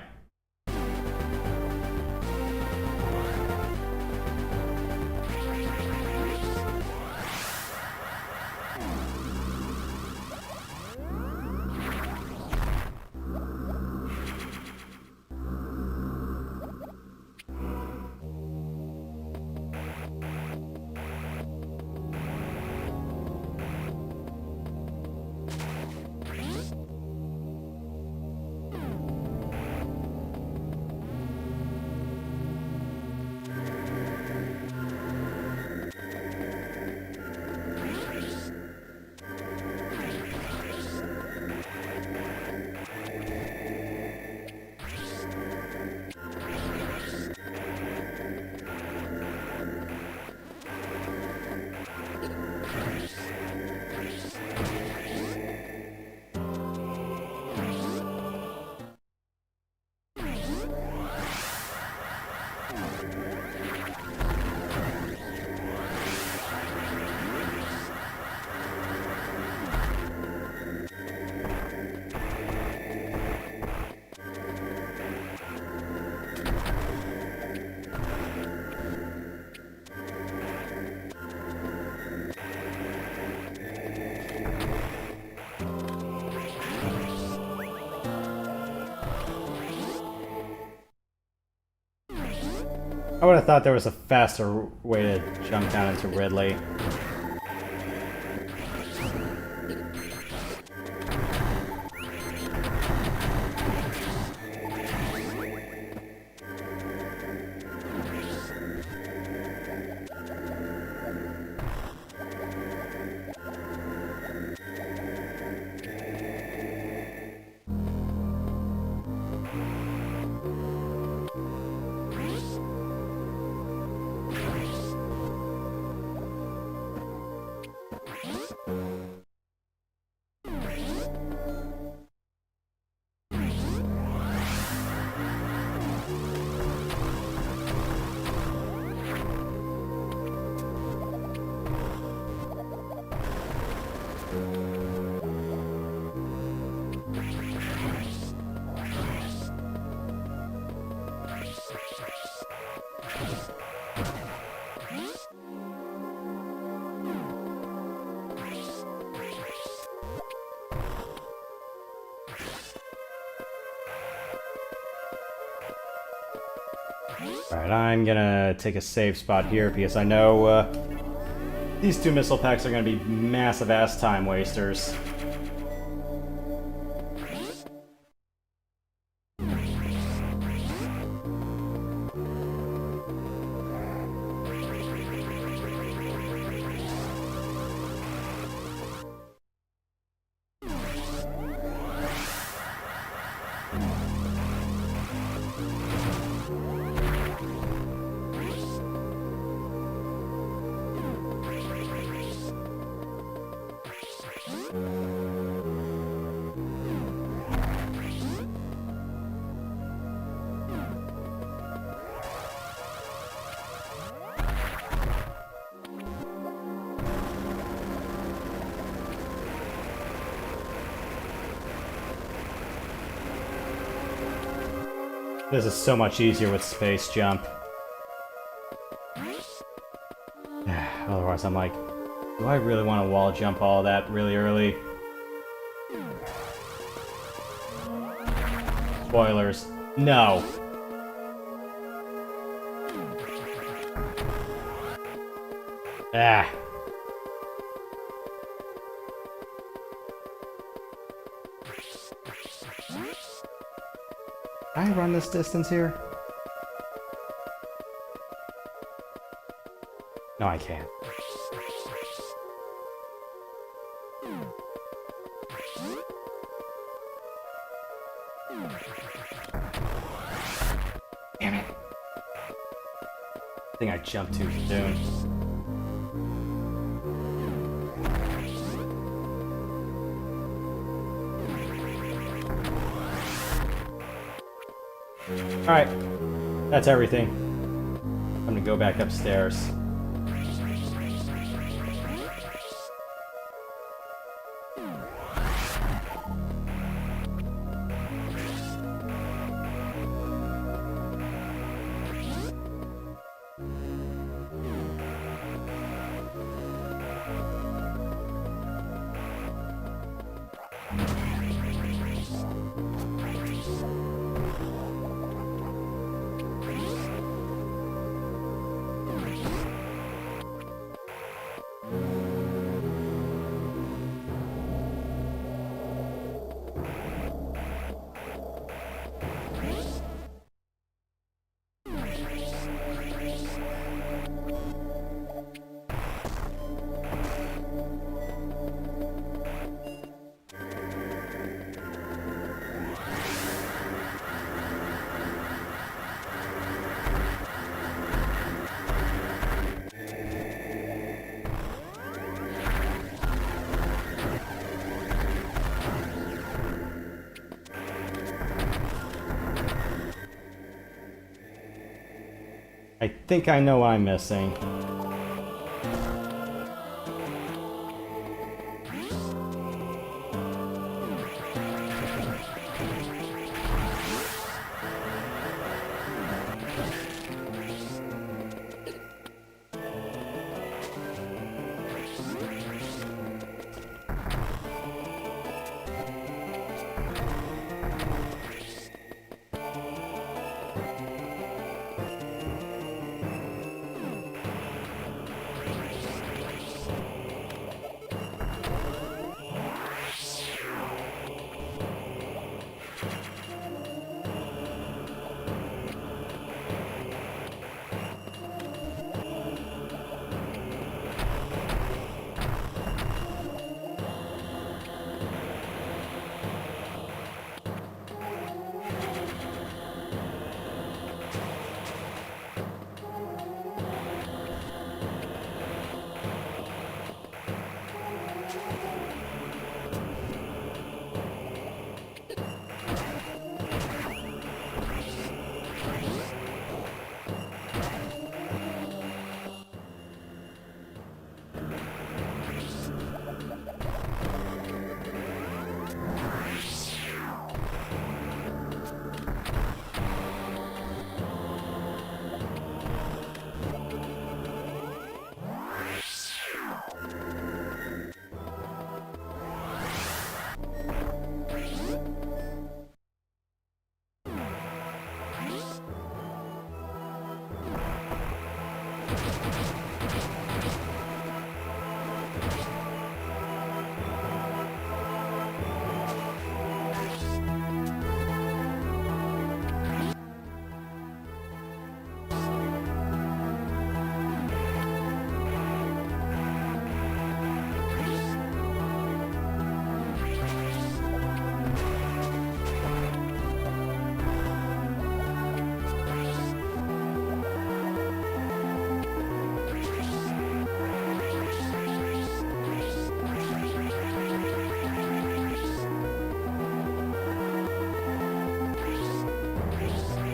I would have thought there was a faster way to jump down into Ridley. Alright, I'm gonna take a safe spot here because I know these two missile packs are gonna be massive ass time wasters. This is so much easier with space jump. Otherwise I'm like, do I really want to wall jump all that really early? Spoilers. No. Ah. Can I run this distance here? No, I can't. Damn it. I think I jumped too soon. Alright, that's everything. I'm gonna go back upstairs. I think I know what I'm missing.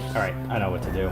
Alright, I know what to do.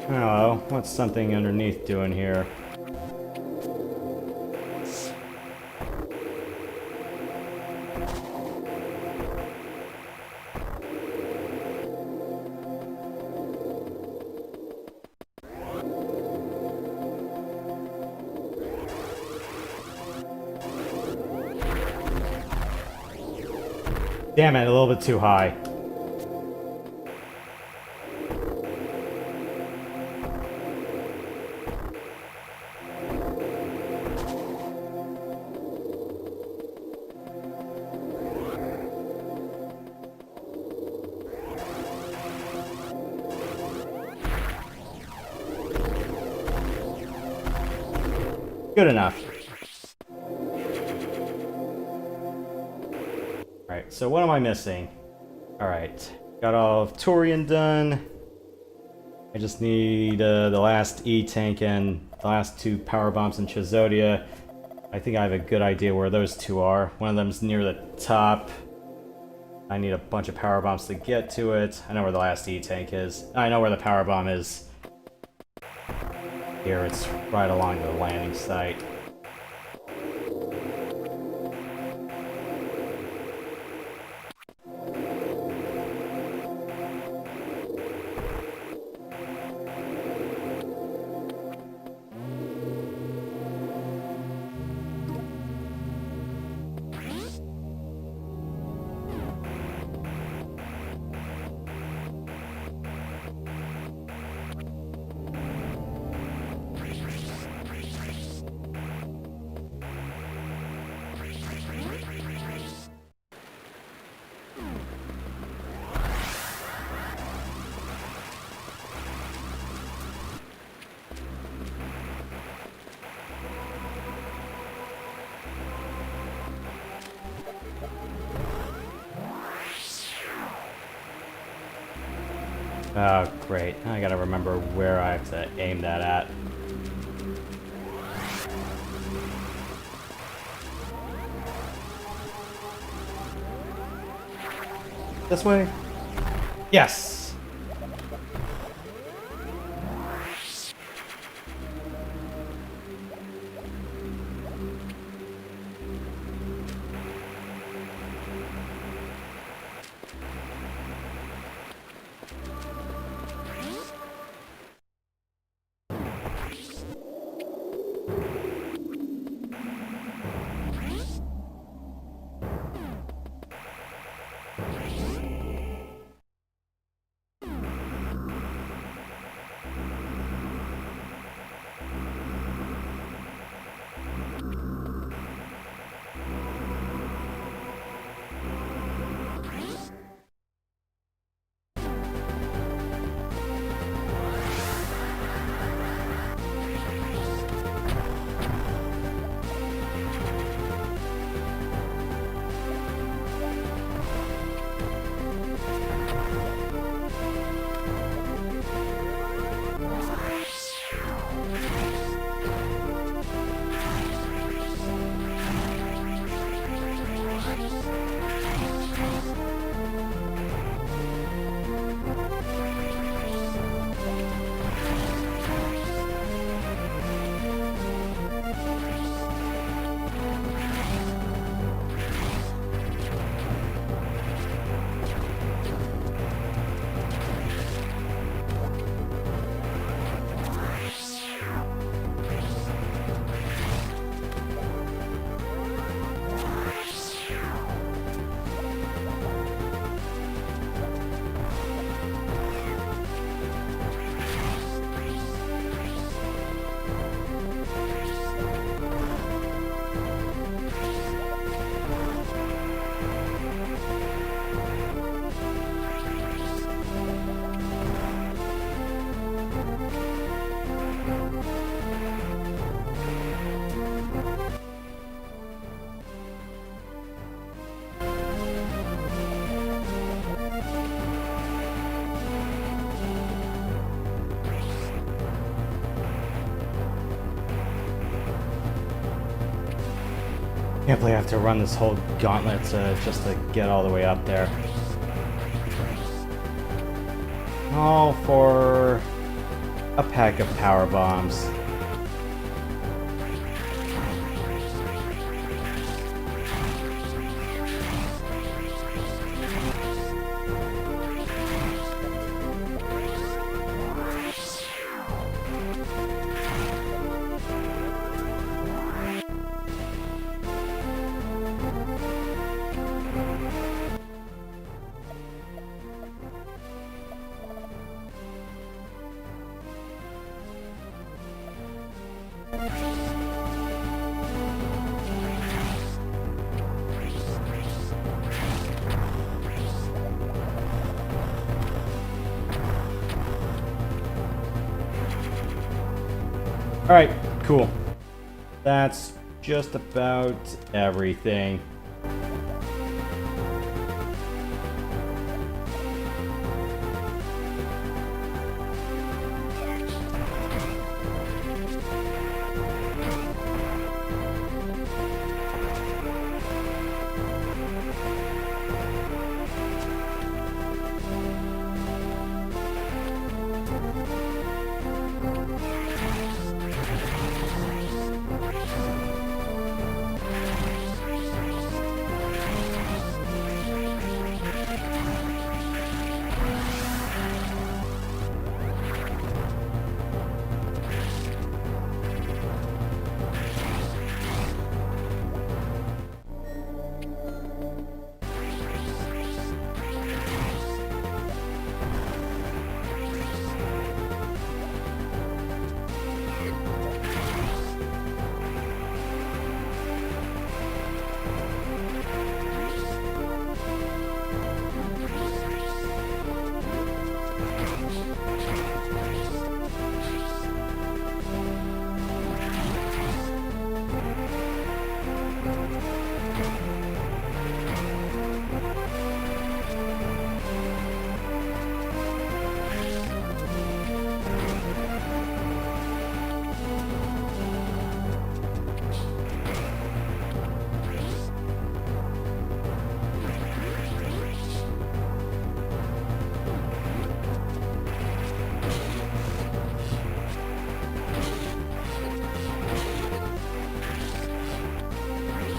Hello, what's something underneath doing here? Damn it, a little bit too high. Good enough. Alright, so what am I missing? Alright, got all of Torian done. I just need the last E-tank and the last two power bombs in Chizodia. I think I have a good idea where those two are. One of them's near the top. I need a bunch of power bombs to get to it. I know where the last E-tank is. I know where the power bomb is. Here, it's right along the landing site. Oh, great. I gotta remember where I have to aim that at. This way? Yes! Can't believe I have to run this whole gauntlet just to get all the way up there. All for a pack of power bombs. Alright, cool. That's just about everything.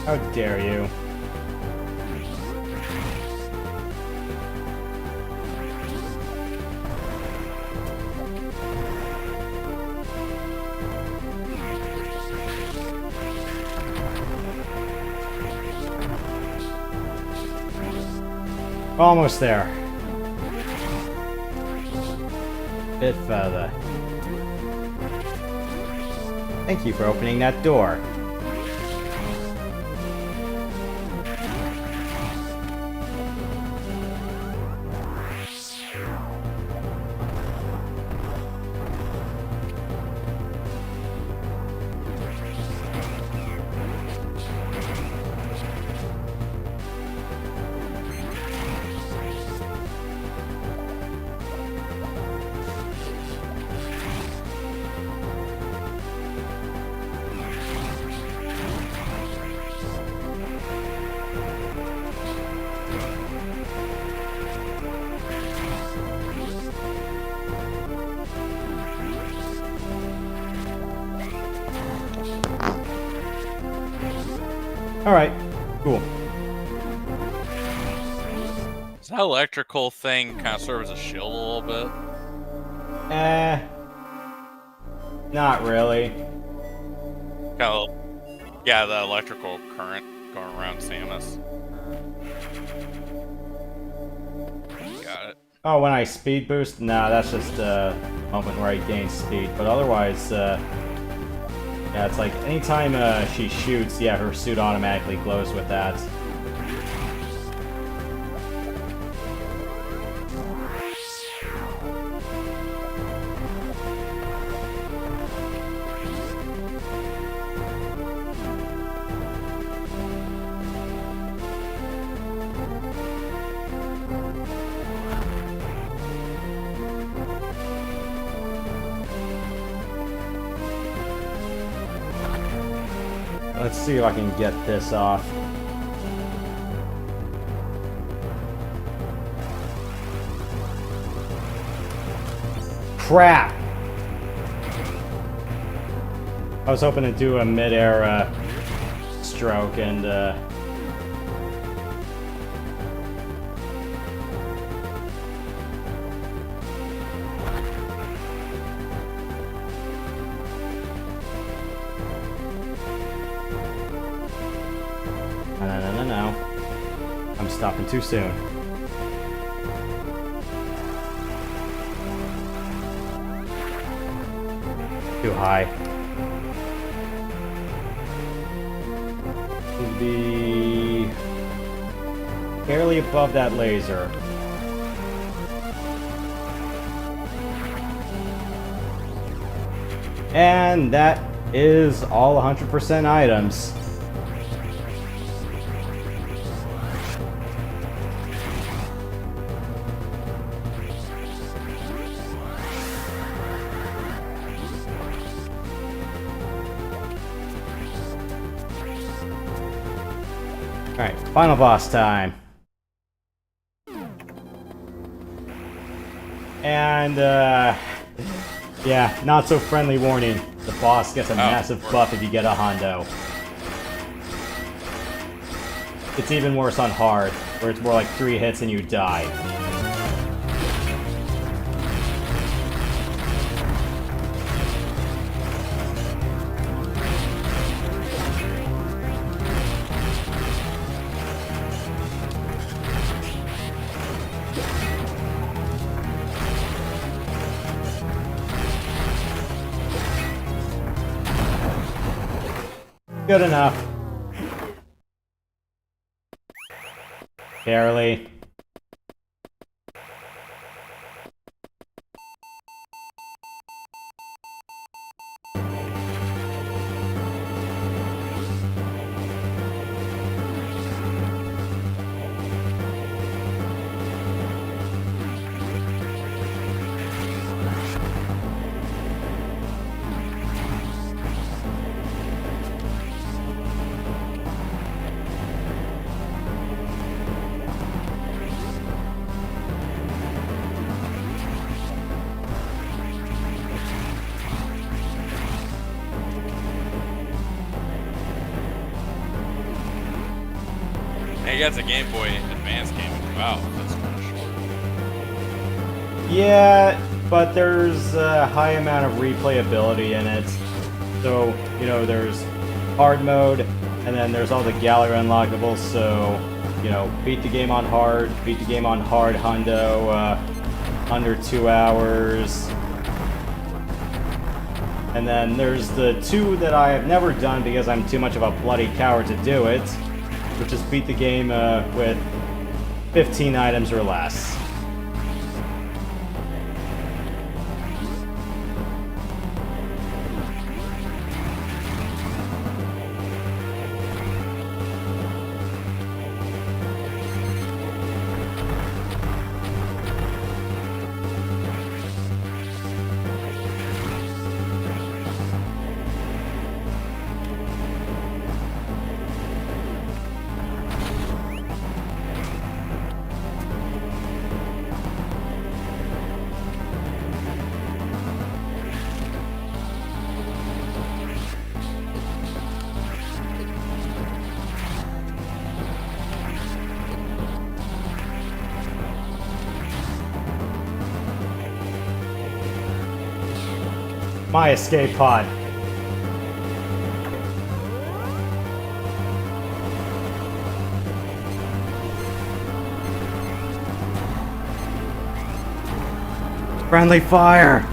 How dare you? Almost there. Bit further. Thank you for opening that door. Alright, cool. Does that electrical thing kind of serve as a shield a little bit? Not really. Kind of, yeah, the electrical current going around Samus. Got it. Oh, when I speed boost? Nah, that's just a moment where I gain speed. But otherwise, yeah, it's like anytime she shoots, yeah, her suit automatically glows with that. Let's see if I can get this off. Crap! I was hoping to do a mid-air stroke and No. I'm stopping too soon. Too high. Should be barely above that laser. And that is all 100% items. Alright, final boss time. And, yeah, not so friendly warning. The boss gets a massive buff if you get a Hondo. It's even worse on hard, where it's more like 3 hits and you die. Good enough. Barely. Hey, that's a Game Boy Advance game. Wow, that's kind of short. Yeah, but there's a high amount of replayability in it. So, you know, there's hard mode, and then there's all the gallery unlockables, so, you know, beat the game on hard, Hundo, under 2 hours. And then there's the 2 that I have never done because I'm too much of a bloody coward to do it, which is beat the game with 15 items or less. My escape pod. Friendly fire!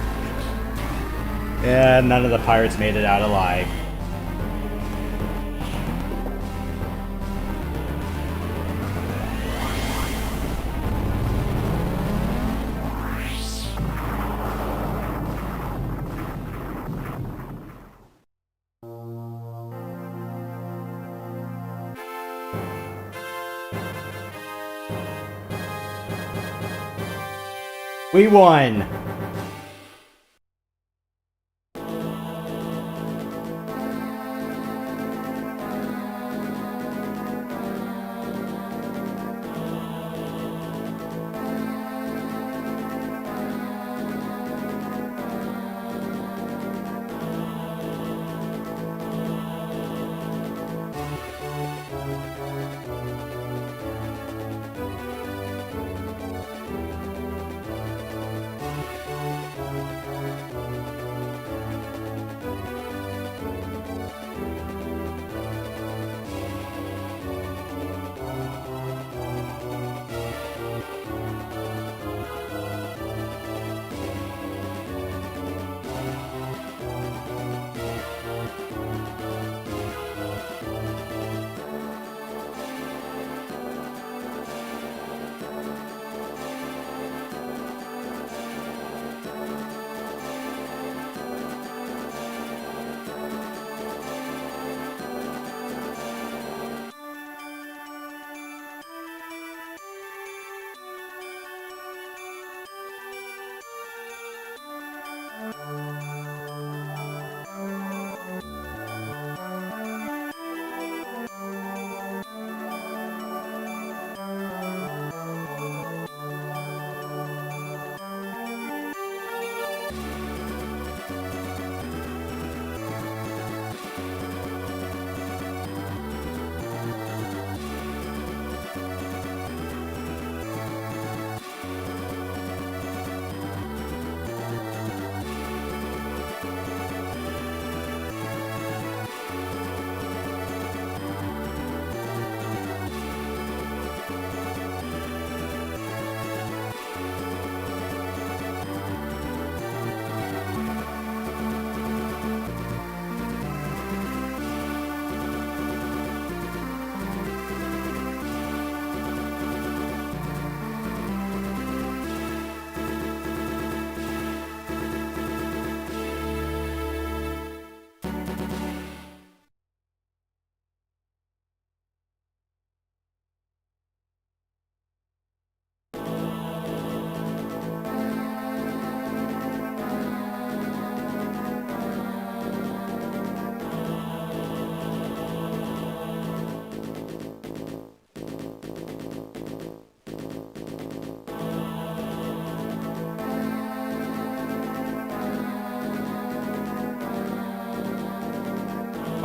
Yeah, none of the pirates made it out alive. We won!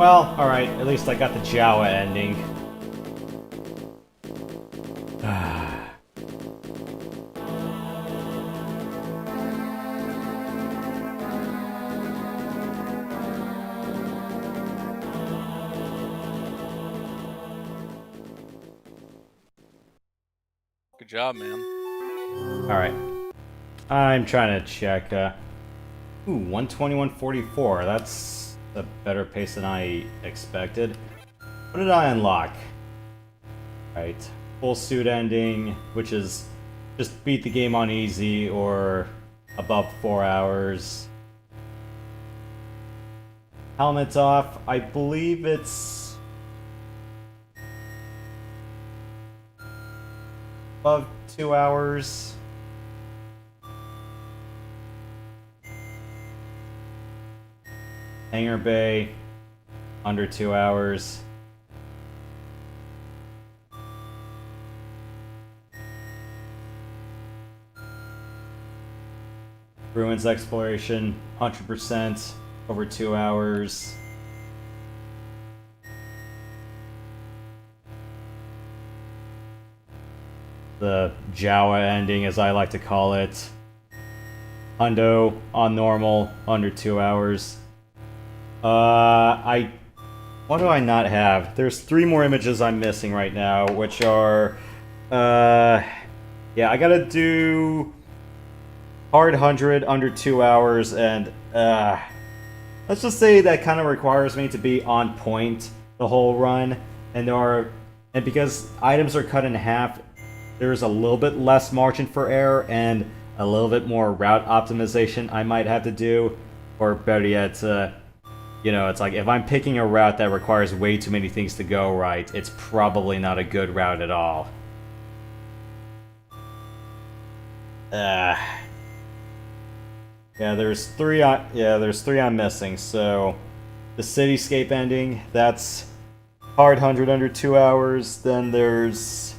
Well, alright, at least I got the Jawa ending. Good job, man. Alright. I'm trying to check. Ooh, 121.44. That's a better pace than I expected. What did I unlock? Right. Full suit ending, which is just beat the game on easy or above 4 hours. Helmet's off. I believe it's above 2 hours. Hangar Bay, under 2 hours. Ruins exploration, 100%, over 2 hours. The Jawa ending, as I like to call it. Hundo, on normal, under 2 hours. What do I not have? There's 3 more images I'm missing right now, which are, yeah, I gotta do hard 100 under 2 hours, and, let's just say that kind of requires me to be on point the whole run, and because items are cut in half, there's a little bit less margin for error, and a little bit more route optimization I might have to do, or better yet, you know, it's like if I'm picking a route that requires way too many things to go right, it's probably not a good route at all. Yeah, there's 3 I'm missing. So the cityscape ending, that's hard 100 under 2 hours. Then there's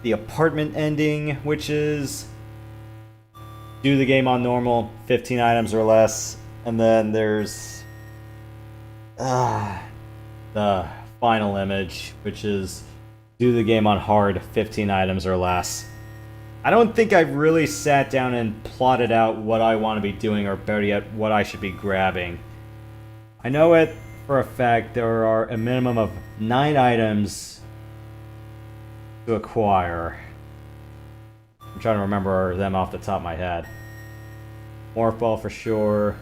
the apartment ending, which is do the game on normal, 15 items or less. And then there's the final image, which is do the game on hard, 15 items or less. I don't think I've really sat down and plotted out what I want to be doing, or better yet, what I should be grabbing. I know it for a fact there are a minimum of 9 items to acquire. I'm trying to remember them off the top of my head. Morph Ball for sure.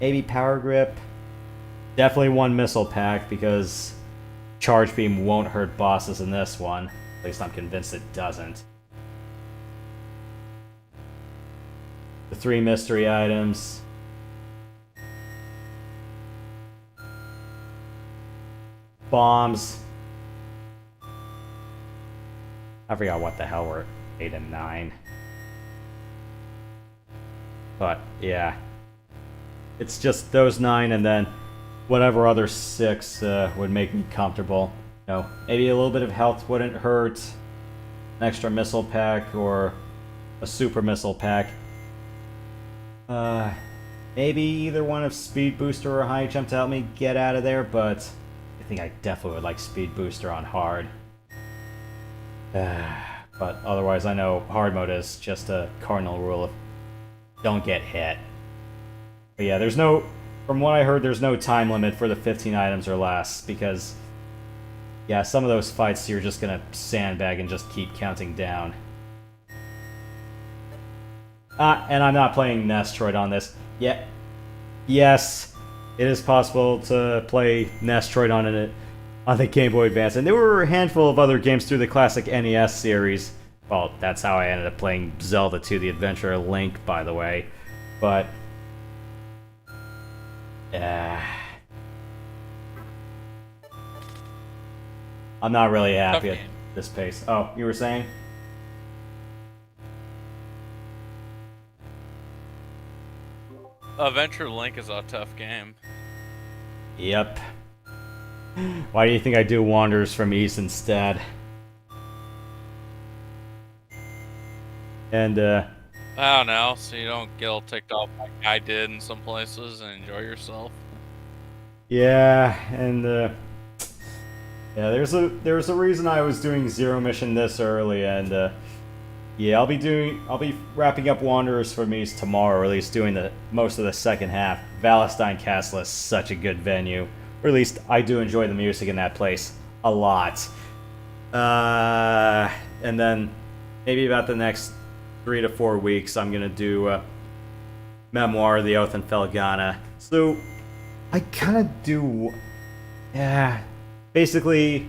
Maybe Power Grip. Definitely 1 missile pack, because Charge Beam won't hurt bosses in this one. At least I'm convinced it doesn't. The 3 mystery items. Bombs. I forgot what the hell were 8 and 9. But, yeah. It's just those 9, and then whatever other 6 would make me comfortable. You know, maybe a little bit of health wouldn't hurt. An extra missile pack, or a super missile pack. Maybe either one of Speed Booster or High Jump to help me get out of there, but I think I definitely would like Speed Booster on hard. But otherwise, I know hard mode is just a cardinal rule of don't get hit. But yeah, from what I heard, there's no time limit for the 15 items or less, because, yeah, some of those fights you're just gonna sandbag and just keep counting down. And I'm not playing Nestroid on this. Yeah, yes, it is possible to play Nestroid on the Game Boy Advance, and there were a handful of other games through the classic NES series. Well, that's how I ended up playing Zelda 2: The Adventure of Link, by the way. But I'm not really happy at this pace. Oh, you were saying? Adventure Link is a tough game. Yep. Why do you think I do Wanderers from East instead? And, I don't know, so you don't get all ticked off like I did in some places and enjoy yourself. Yeah, and yeah, there's a reason I was doing Zero Mission this early, and yeah, I'll be wrapping up Wanderers for Mies tomorrow, or at least doing the most of the second half. Valestein Castle is such a good venue, or at least I do enjoy the music in that place a lot. And then maybe about the next 3 to 4 weeks, I'm gonna do Memoir of the Oath and Felghana. So I kind of do, yeah. Basically,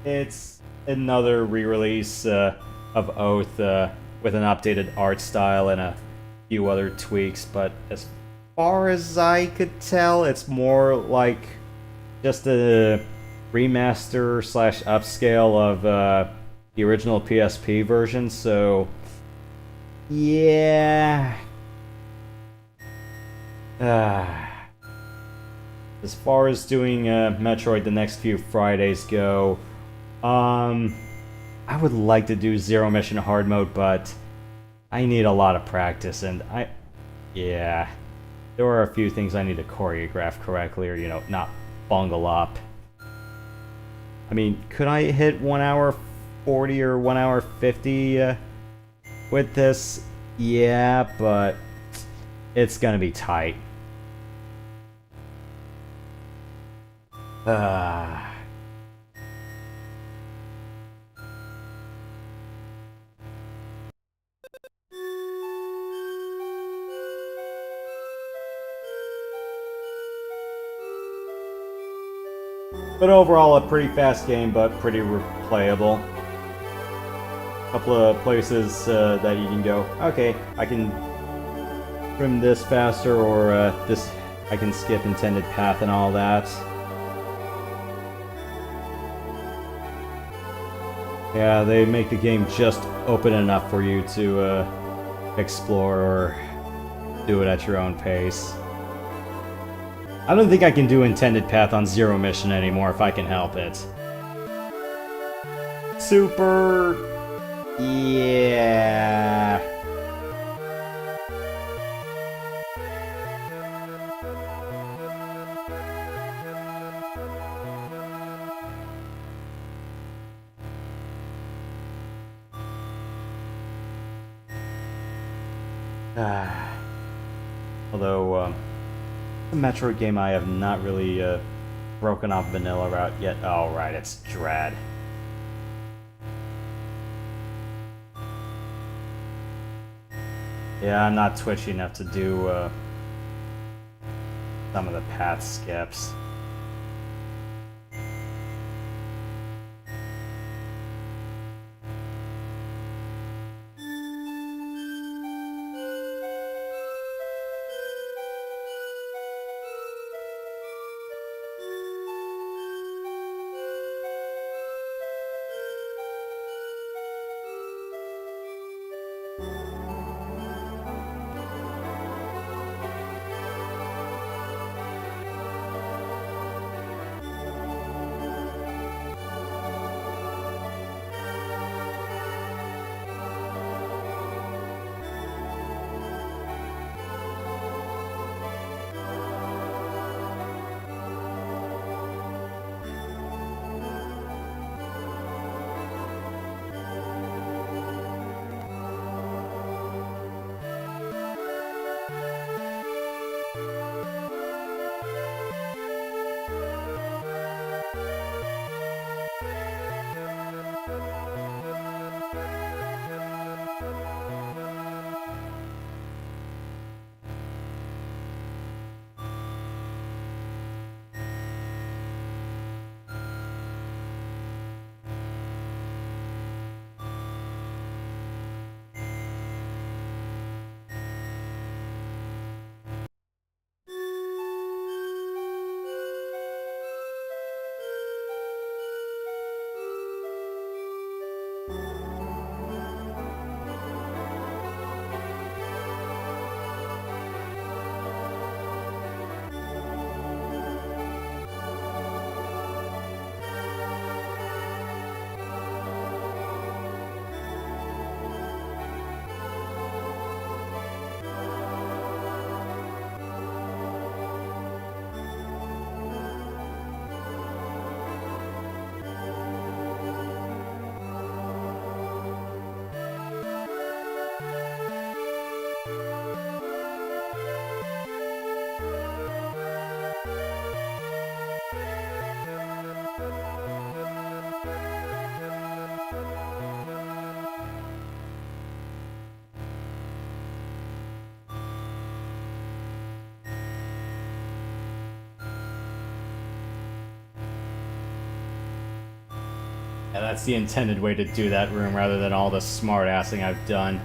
it's another re-release of Oath with an updated art style and a few other tweaks. But as far as I could tell, it's more like just a remaster slash upscale of the original PSP version. So yeah. As far as doing Metroid the next few Fridays go, I would like to do Zero Mission Hard Mode, but I need a lot of practice, and yeah, there are a few things I need to choreograph correctly, or, not bungle up. I mean, could I hit 1 hour 40 or 1 hour 50 with this? Yeah, but it's gonna be tight. But overall, a pretty fast game, but pretty replayable. Couple of places that you can go. Okay, I can trim this faster, or this I can skip intended path and all that. Yeah, they make the game just open enough for you to explore or do it at your own pace. I don't think I can do intended path on Zero Mission anymore if I can help it. Super... yeah... Although, the Metroid game I have not really broken off vanilla route yet. Oh, right, it's Dread. Yeah, I'm not twitchy enough to do some of the path skips. Yeah, that's the intended way to do that room rather than all the smart assing I've done.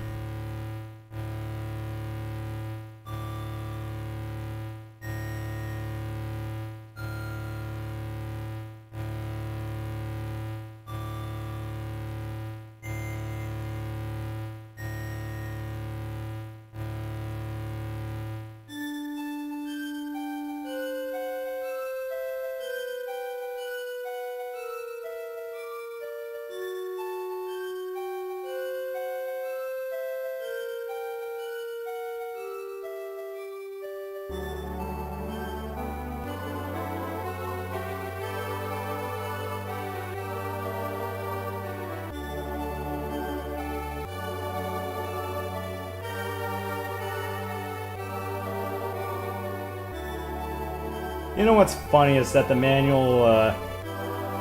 You know what's funny is that the manual,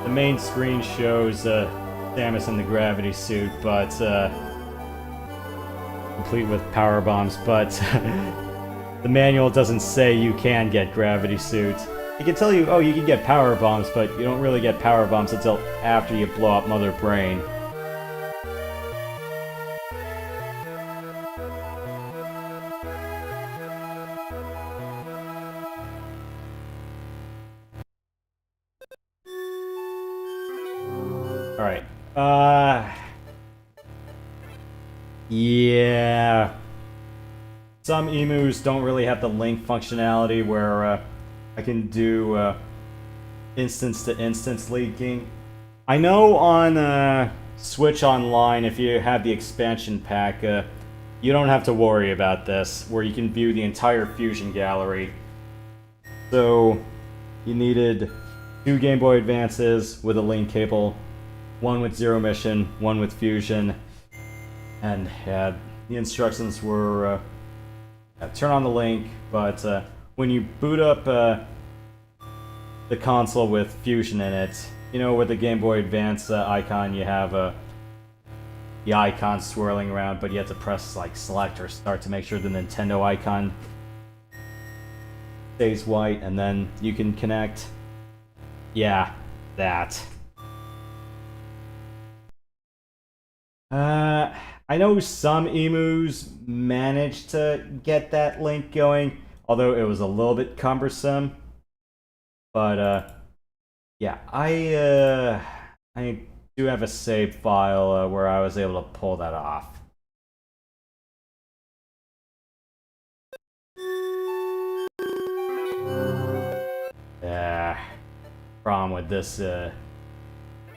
the main screen shows Samus in the gravity suit, but complete with power bombs, but the manual doesn't say you can get gravity suit. It can tell you, oh, you can get power bombs, but you don't really get power bombs until after you blow up Mother Brain. Alright. Yeah. Some emus don't really have the link functionality where I can do instance-to-instance linking. I know on Switch Online, if you have the expansion pack, you don't have to worry about this, where you can view the entire Fusion gallery. So, you needed 2 Game Boy Advances with a link cable, 1 with Zero Mission, 1 with Fusion, and the instructions were turn on the link, but when you boot up the console with Fusion in it, you know, with the Game Boy Advance icon, you have the icon swirling around, but you have to press like select or start to make sure the Nintendo icon stays white, and then you can connect. Yeah, that. I know some emus managed to get that link going, although it was a little bit cumbersome. But yeah, I do have a save file where I was able to pull that off. Problem with this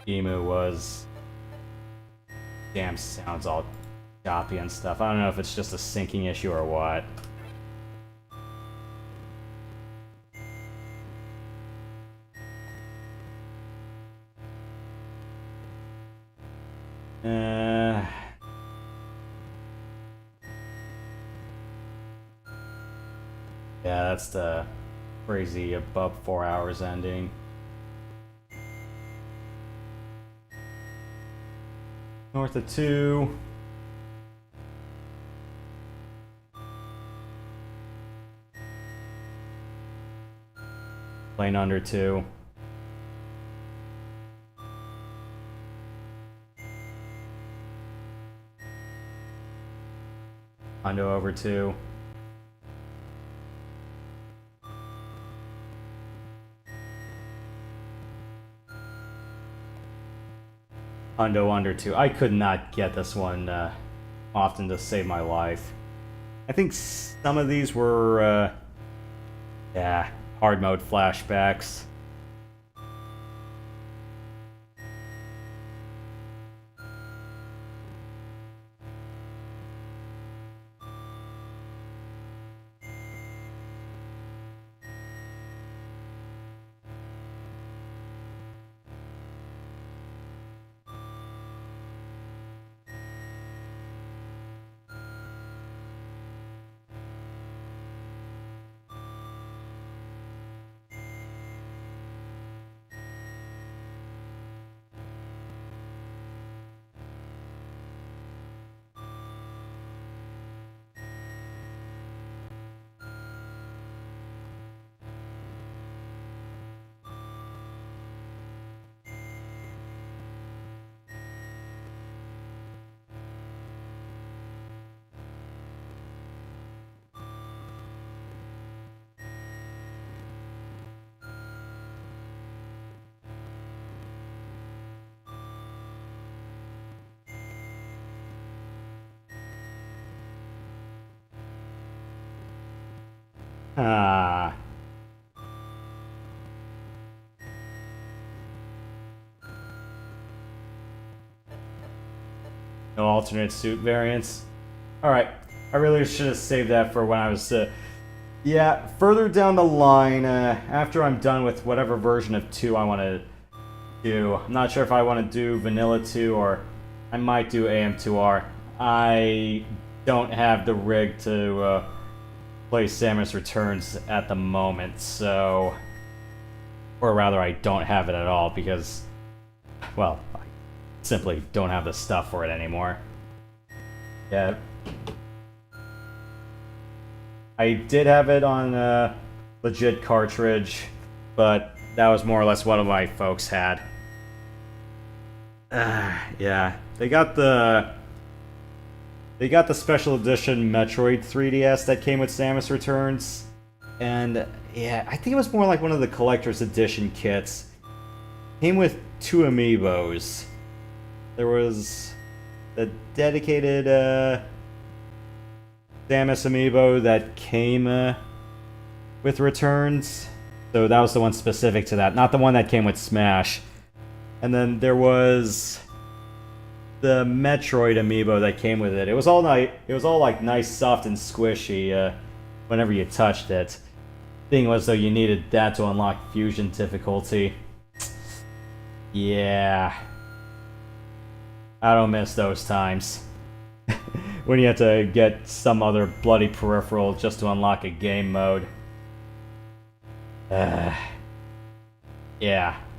emu was damn sounds all choppy and stuff. I don't know if it's just a syncing issue or what. Yeah, that's the crazy above 4 hours ending. North of 2. Plane under 2. Hondo over 2. Hondo under 2. I could not get this one often to save my life. I think some of these were, yeah, hard mode flashbacks. Ah. No alternate suit variants. Alright, I really should have saved that for when I was... yeah, further down the line, after I'm done with whatever version of 2 I want to do. I'm not sure if I want to do Vanilla 2 or I might do AM2R. I don't have the rig to play Samus Returns at the moment, so... Or rather, I don't have it at all because, well, I simply don't have the stuff for it anymore. Yeah. I did have it on a legit cartridge, but that was more or less what my folks had. Yeah, they got the special edition Metroid 3DS that came with Samus Returns, and yeah, I think it was more like one of the collector's edition kits. Came with 2 amiibos. There was the dedicated Samus amiibo that came with Returns. So that was the one specific to that, not the one that came with Smash. And then there was the Metroid amiibo that came with it. It was all like nice, soft, and squishy whenever you touched it. Thing was though, you needed that to unlock fusion difficulty. Yeah, I don't miss those times. When you have to get some other bloody peripheral just to unlock a game mode. Yeah,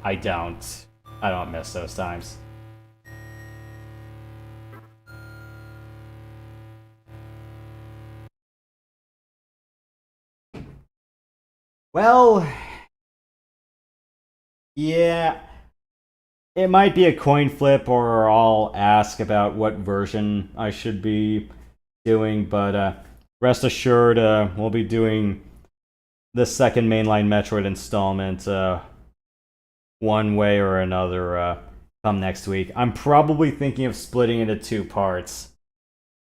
I don't miss those times. Well, yeah, it might be a coin flip, or I'll ask about what version I should be doing, but rest assured, we'll be doing the second mainline Metroid installment one way or another come next week. I'm probably thinking of splitting into 2 parts.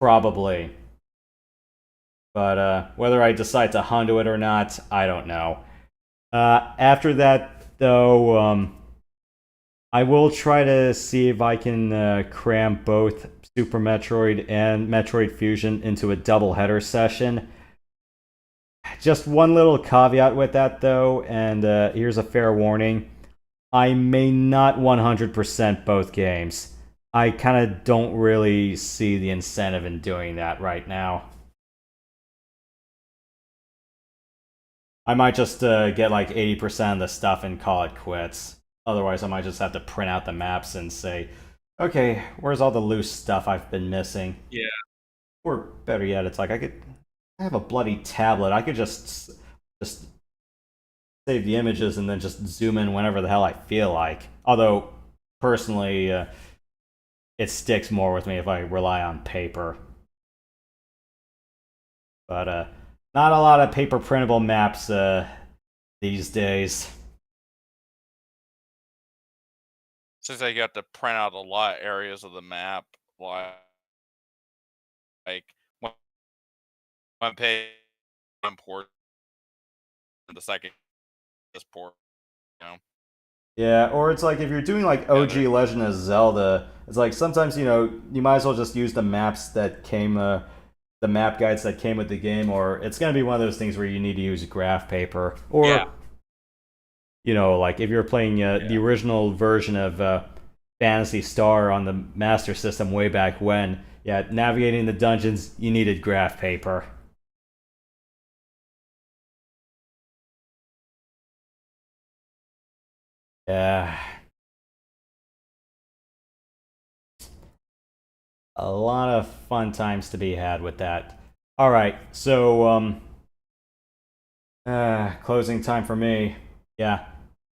Probably. But whether I decide to hundo it or not, I don't know. After that, though, I will try to see if I can cram both Super Metroid and Metroid Fusion into a double-header session. Just one little caveat with that, though, and here's a fair warning. I may not 100% both games. I kind of don't really see the incentive in doing that right now. I might just get like 80% of the stuff and call it quits. Otherwise, I might just have to print out the maps and say, okay, where's all the loose stuff I've been missing? Yeah. Or better yet, it's like I have a bloody tablet. I could just save the images and then just zoom in whenever the hell I feel like. Although, personally, it sticks more with me if I rely on paper. But not a lot of paper printable maps these days. Since I got to print out a lot of areas of the map, like one page import, the second export, you know. Yeah, or it's like if you're doing like OG Legend of Zelda, it's like sometimes, you might as well just use the maps that came, the map guides that came with the game, or it's going to be one of those things where you need to use graph paper. Or, like if you're playing the original version of Phantasy Star on the Master System way back when, navigating the dungeons, you needed graph paper. Yeah. A lot of fun times to be had with that. All right, so closing time for me. Yeah,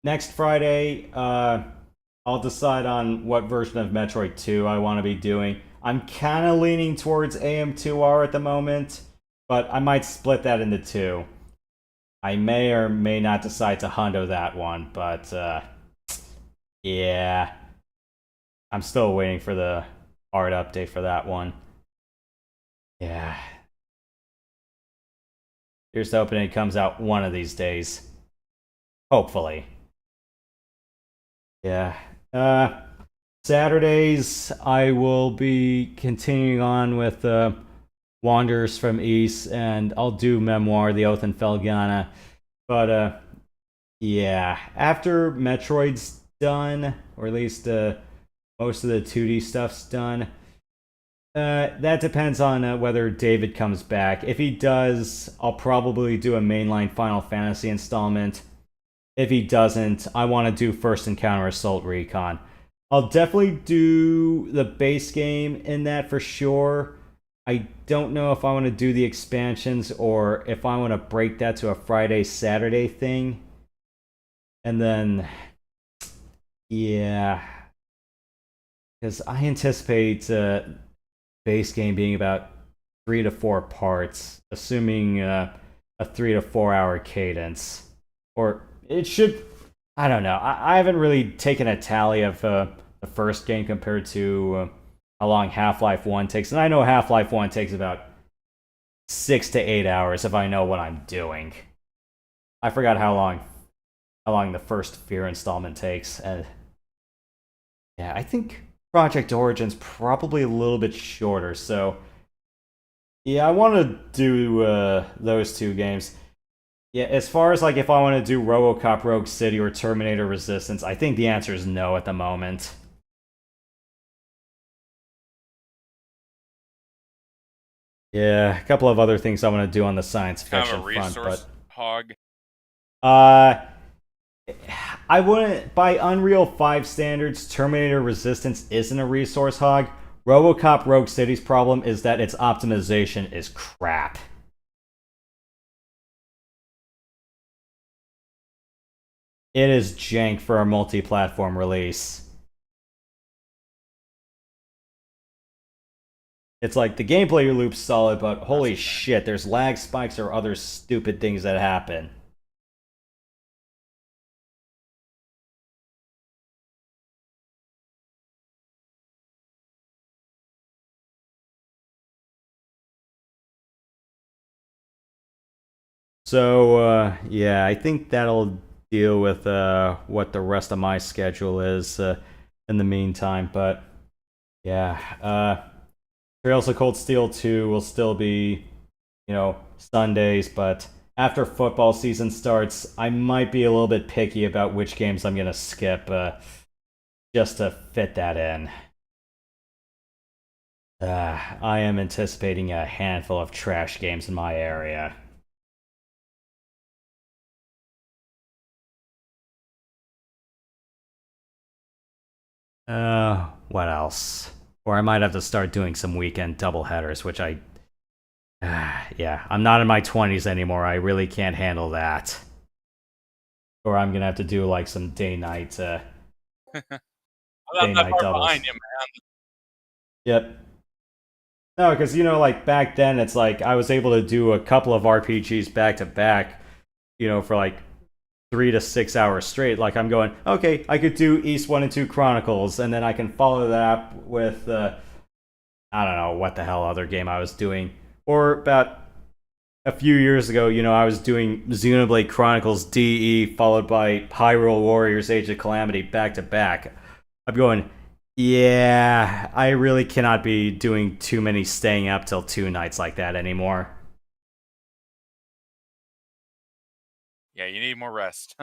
next Friday, I'll decide on what version of Metroid 2 I want to be doing. I'm kind of leaning towards AM2R at the moment, but I might split that into 2. I may or may not decide to hundo that one, but yeah, I'm still waiting for the art update for that one. Yeah. Here's hoping it comes out one of these days. Hopefully. Yeah. Saturdays, I will be continuing on with Wanderers from East, and I'll do Memoir, The Oath in Felghana. But yeah, after Metroid's done, or at least most of the 2D stuff's done, that depends on whether David comes back. If he does, I'll probably do a mainline Final Fantasy installment. If he doesn't, I want to do First Encounter Assault Recon. I'll definitely do the base game in that for sure. I don't know if I want to do the expansions or if I want to break that to a Friday, Saturday thing. And then, yeah. Because I anticipate base game being about 3 to 4 parts, assuming a 3 to 4 hour cadence. Or it should, I don't know. I haven't really taken a tally of the first game compared to how long Half-Life 1 takes. And I know Half-Life 1 takes about 6 to 8 hours if I know what I'm doing. I forgot how long the first Fear installment takes. And yeah, I think Project Origin's probably a little bit shorter, so yeah, I want to do those two games. Yeah, as far as like if I want to do RoboCop Rogue City or Terminator Resistance, I think the answer is no at the moment. Yeah, a couple of other things I want to do on the science fiction front, but hog. I wouldn't, by Unreal 5 standards, Terminator Resistance isn't a resource hog. RoboCop Rogue City's problem is that its optimization is crap. It is jank for a multi-platform release. It's like the gameplay loop's solid, but holy shit, there's lag spikes or other stupid things that happen. So, yeah, I think that'll deal with what the rest of my schedule is in the meantime. But, yeah, Trails of Cold Steel 2 will still be, Sundays. But after football season starts, I might be a little bit picky about which games I'm going to skip just to fit that in. I am anticipating a handful of trash games in my area. What else? Or I might have to start doing some weekend doubleheaders, which yeah, I'm not in my 20s anymore. I really can't handle that. Or I'm gonna have to do like some day-night, day-night doubles. Behind you, man. Yep. No, because like back then, it's like I was able to do a couple of RPGs back to back, for like 3 to 6 hours straight. Like I'm going, okay, I could do East 1 and 2 Chronicles, and then I can follow that up with I don't know what the hell other game I was doing. Or about a few years ago, I was doing Xenoblade Chronicles DE followed by Hyrule Warriors Age of Calamity back to back. I'm going, yeah, I really cannot be doing too many staying up till 2 nights like that anymore. Yeah, you need more rest.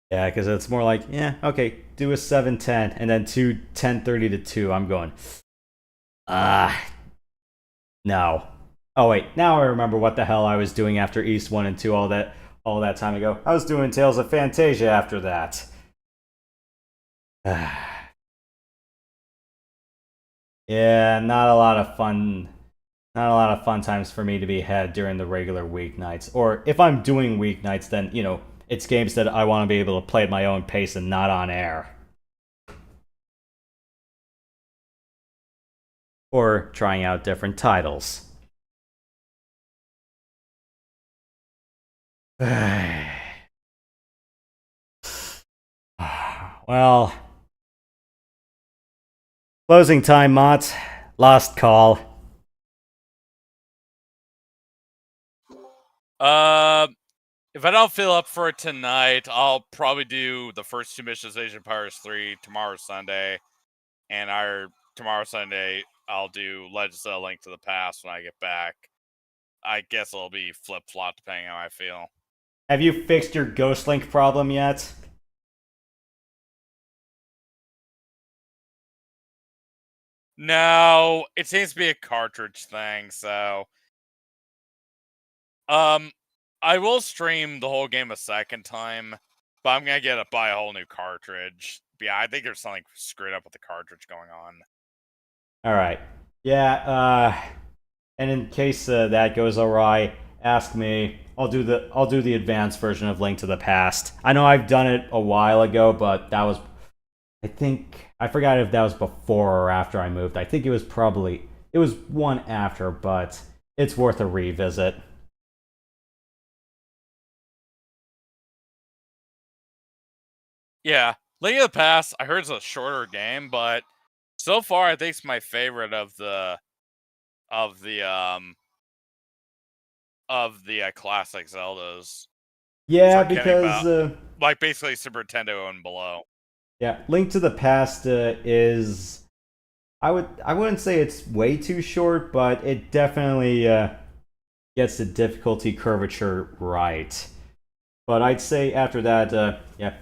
Yeah, because it's more like, yeah, okay, do a 7:10 and then 10:30 to 2. I'm going, no. Oh wait, now I remember what the hell I was doing after East 1 and 2 all that time ago. I was doing Tales of Fantasia after that. Yeah, not a lot of fun times for me to be had during the regular weeknights. Or if I'm doing weeknights, then, it's games that I want to be able to play at my own pace and not on air. Or trying out different titles. Well, closing time, Mott. Last call. If I don't feel up for it tonight, I'll probably do the first 2 missions, Age of Empires 3, tomorrow Sunday, and tomorrow Sunday I'll do Legends of Link to the Past when I get back. I guess it'll be flip-flop depending on how I feel. Have you fixed your Ghost Link problem yet? No, it seems to be a cartridge thing, so I will stream the whole game a second time, but I'm gonna buy a whole new cartridge. But yeah, I think there's something screwed up with the cartridge going on. All right. Yeah. And in case that goes awry, ask me. I'll do the advanced version of Link to the Past. I know I've done it a while ago, but that was, I forgot if that was before or after I moved. I think it was one after, but it's worth a revisit. Yeah, Link to the Past, I heard it's a shorter game, but so far I think it's my favorite of the classic Zeldas. Yeah, Start because like basically Super Nintendo and below. yeah, Link to the Past is, I wouldn't say it's way too short, but it definitely gets the difficulty curvature right. But I'd say after that, yeah,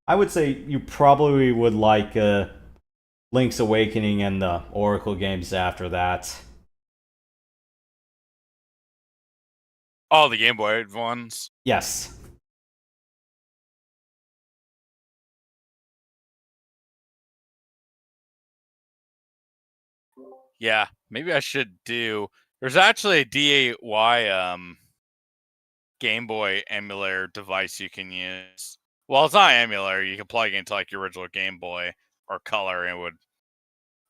I would say you probably would like Link's Awakening and the Oracle games after that. Oh, the Game Boy ones. Yes. Yeah, maybe I should do. There's actually a DIY Game Boy emulator device you can use. Well, it's not emulator. You can plug into like your original Game Boy or Color, and it would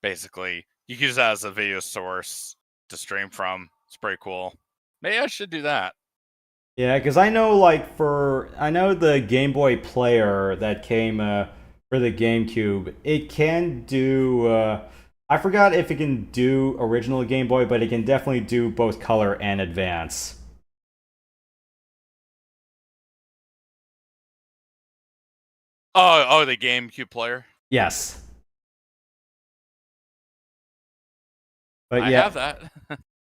basically you can use that as a video source to stream from. It's pretty cool. Maybe I should do that. Yeah, because I know the Game Boy Player that came for the GameCube. It can do. I forgot if it can do original Game Boy, but it can definitely do both color and advance. Oh, the GameCube player. Yes. But I yeah, have that.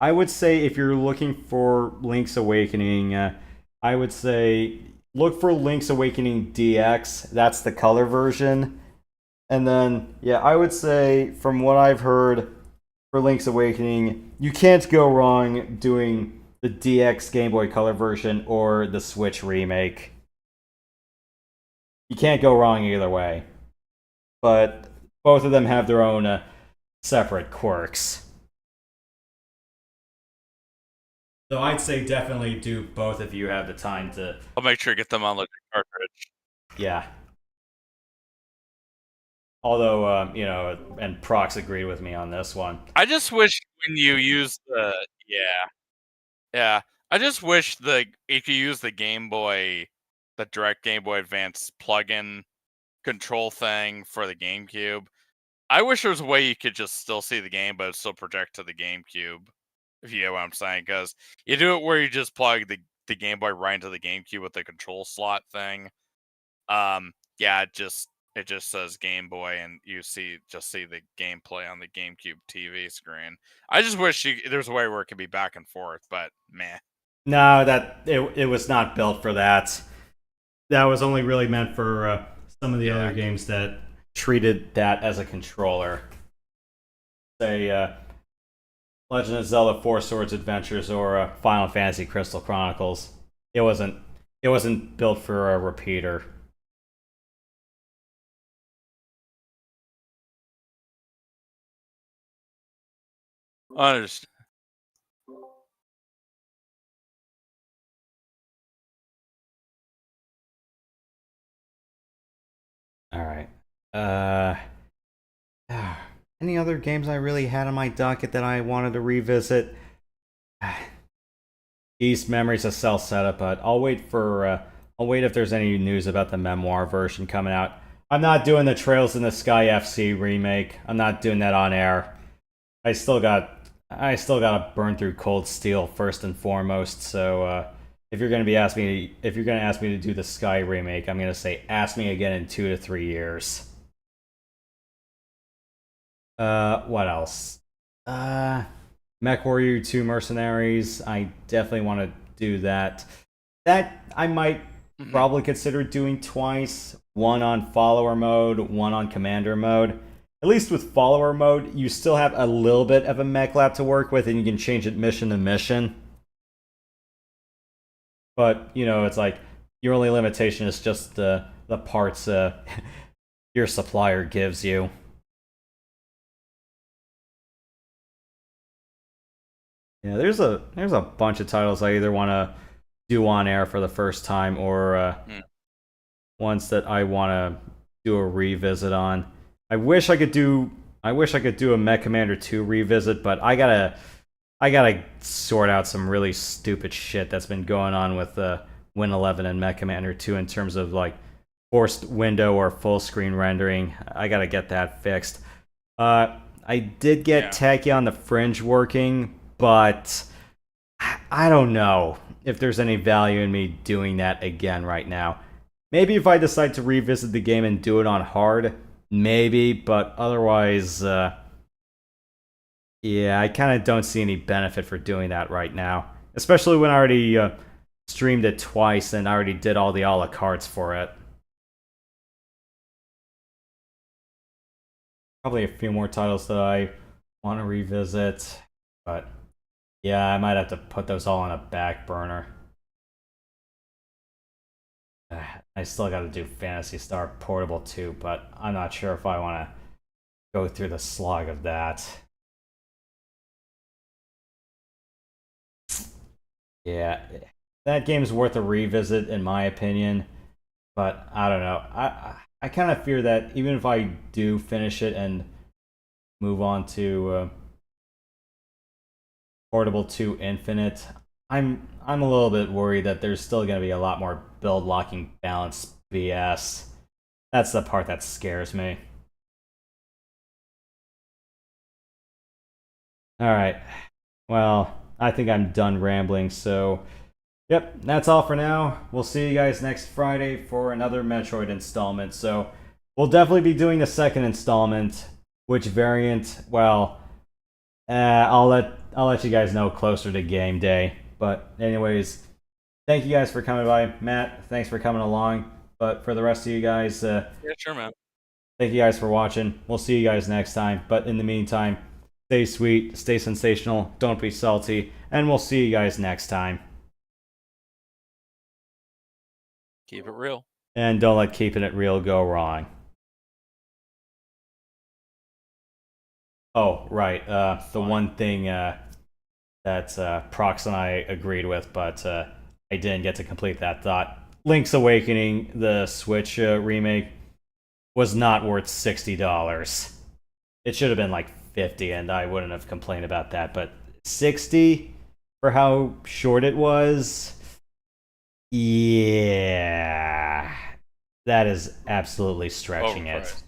I would say if you're looking for Link's Awakening, I would say look for Link's Awakening DX. That's the color version. And then, yeah, I would say from what I've heard for Link's Awakening, you can't go wrong doing the DX Game Boy Color version or the Switch remake. You can't go wrong either way. But both of them have their own separate quirks. So I'd say definitely do both if you have the time to. I'll make sure to get them on the cartridge. Yeah. Although, and Prox agreed with me on this one. I just wish when you use yeah. I just wish if you use the Game Boy, the direct Game Boy Advance plug-in control thing for the GameCube, I wish there was a way you could just still see the game, but still project to the GameCube. If you get what I'm saying, because you do it where you just plug the Game Boy right into the GameCube with the control slot thing. Yeah, it just says Game Boy, and you see the gameplay on the GameCube TV screen. I just wish there's a way where it could be back and forth, but meh. No, it was not built for that. That was only really meant for some of the other games that treated that as a controller. Say Legend of Zelda: Four Swords Adventures or Final Fantasy Crystal Chronicles. It wasn't built for a repeater. Understand. All right. Any other games I really had on my docket that I wanted to revisit? East Memories of Cell Setup, but I'll wait if there's any news about the memoir version coming out. I'm not doing the Trails in the Sky FC remake. I'm not doing that on air. I still got to burn through Cold Steel first and foremost. So if you're gonna ask me to do the Sky remake, I'm gonna say ask me again in 2 to 3 years. What else? MechWarrior 2 Mercenaries. I definitely want to do that. That I might probably consider doing twice. One on follower mode, one on commander mode. At least with follower mode, you still have a little bit of a mech lab to work with, and you can change it mission to mission. But, you know, it's like your only limitation is just the parts your supplier gives you. Yeah, there's a bunch of titles I either want to do on air for the first time or ones that I want to do a revisit on. I wish I could do a Mech Commander 2 revisit, but I gotta sort out some really stupid shit that's been going on with Win 11 and Mech Commander 2 in terms of like forced window or full screen rendering. I gotta get that fixed. I did get Tachyon the Fringe working, but I don't know if there's any value in me doing that again right now. Maybe if I decide to revisit the game and do it on hard, maybe, but otherwise, yeah, I kind of don't see any benefit for doing that right now. Especially when I already streamed it twice and I already did all the a la cartes for it. Probably a few more titles that I want to revisit, but yeah, I might have to put those all on a back burner. I still got to do Phantasy Star Portable 2, but I'm not sure if I want to go through the slog of that. Yeah, that game's worth a revisit in my opinion, but I don't know. I kind of fear that even if I do finish it and move on to Portable 2 Infinite, I'm a little bit worried that there's still going to be a lot more build locking balance BS. That's the part that scares me. All right. Well, I think I'm done rambling, so yep, that's all for now. We'll see you guys next Friday for another Metroid installment. So, we'll definitely be doing the second installment. Which variant? Well, I'll let you guys know closer to game day. But anyways, thank you guys for coming by. Matt, thanks for coming along. But for the rest of you guys, Yeah, sure, man. thank you guys for watching. We'll see you guys next time. But in the meantime, stay sweet, stay sensational, don't be salty, and we'll see you guys next time. Keep it real. And don't let keeping it real go wrong. Oh, right. The one thing that Prox and I agreed with, but I didn't get to complete that thought. Link's Awakening, the Switch remake, was not worth $60. It should have been like 50, and I wouldn't have complained about that. But 60 for how short it was, yeah, that is absolutely stretching it.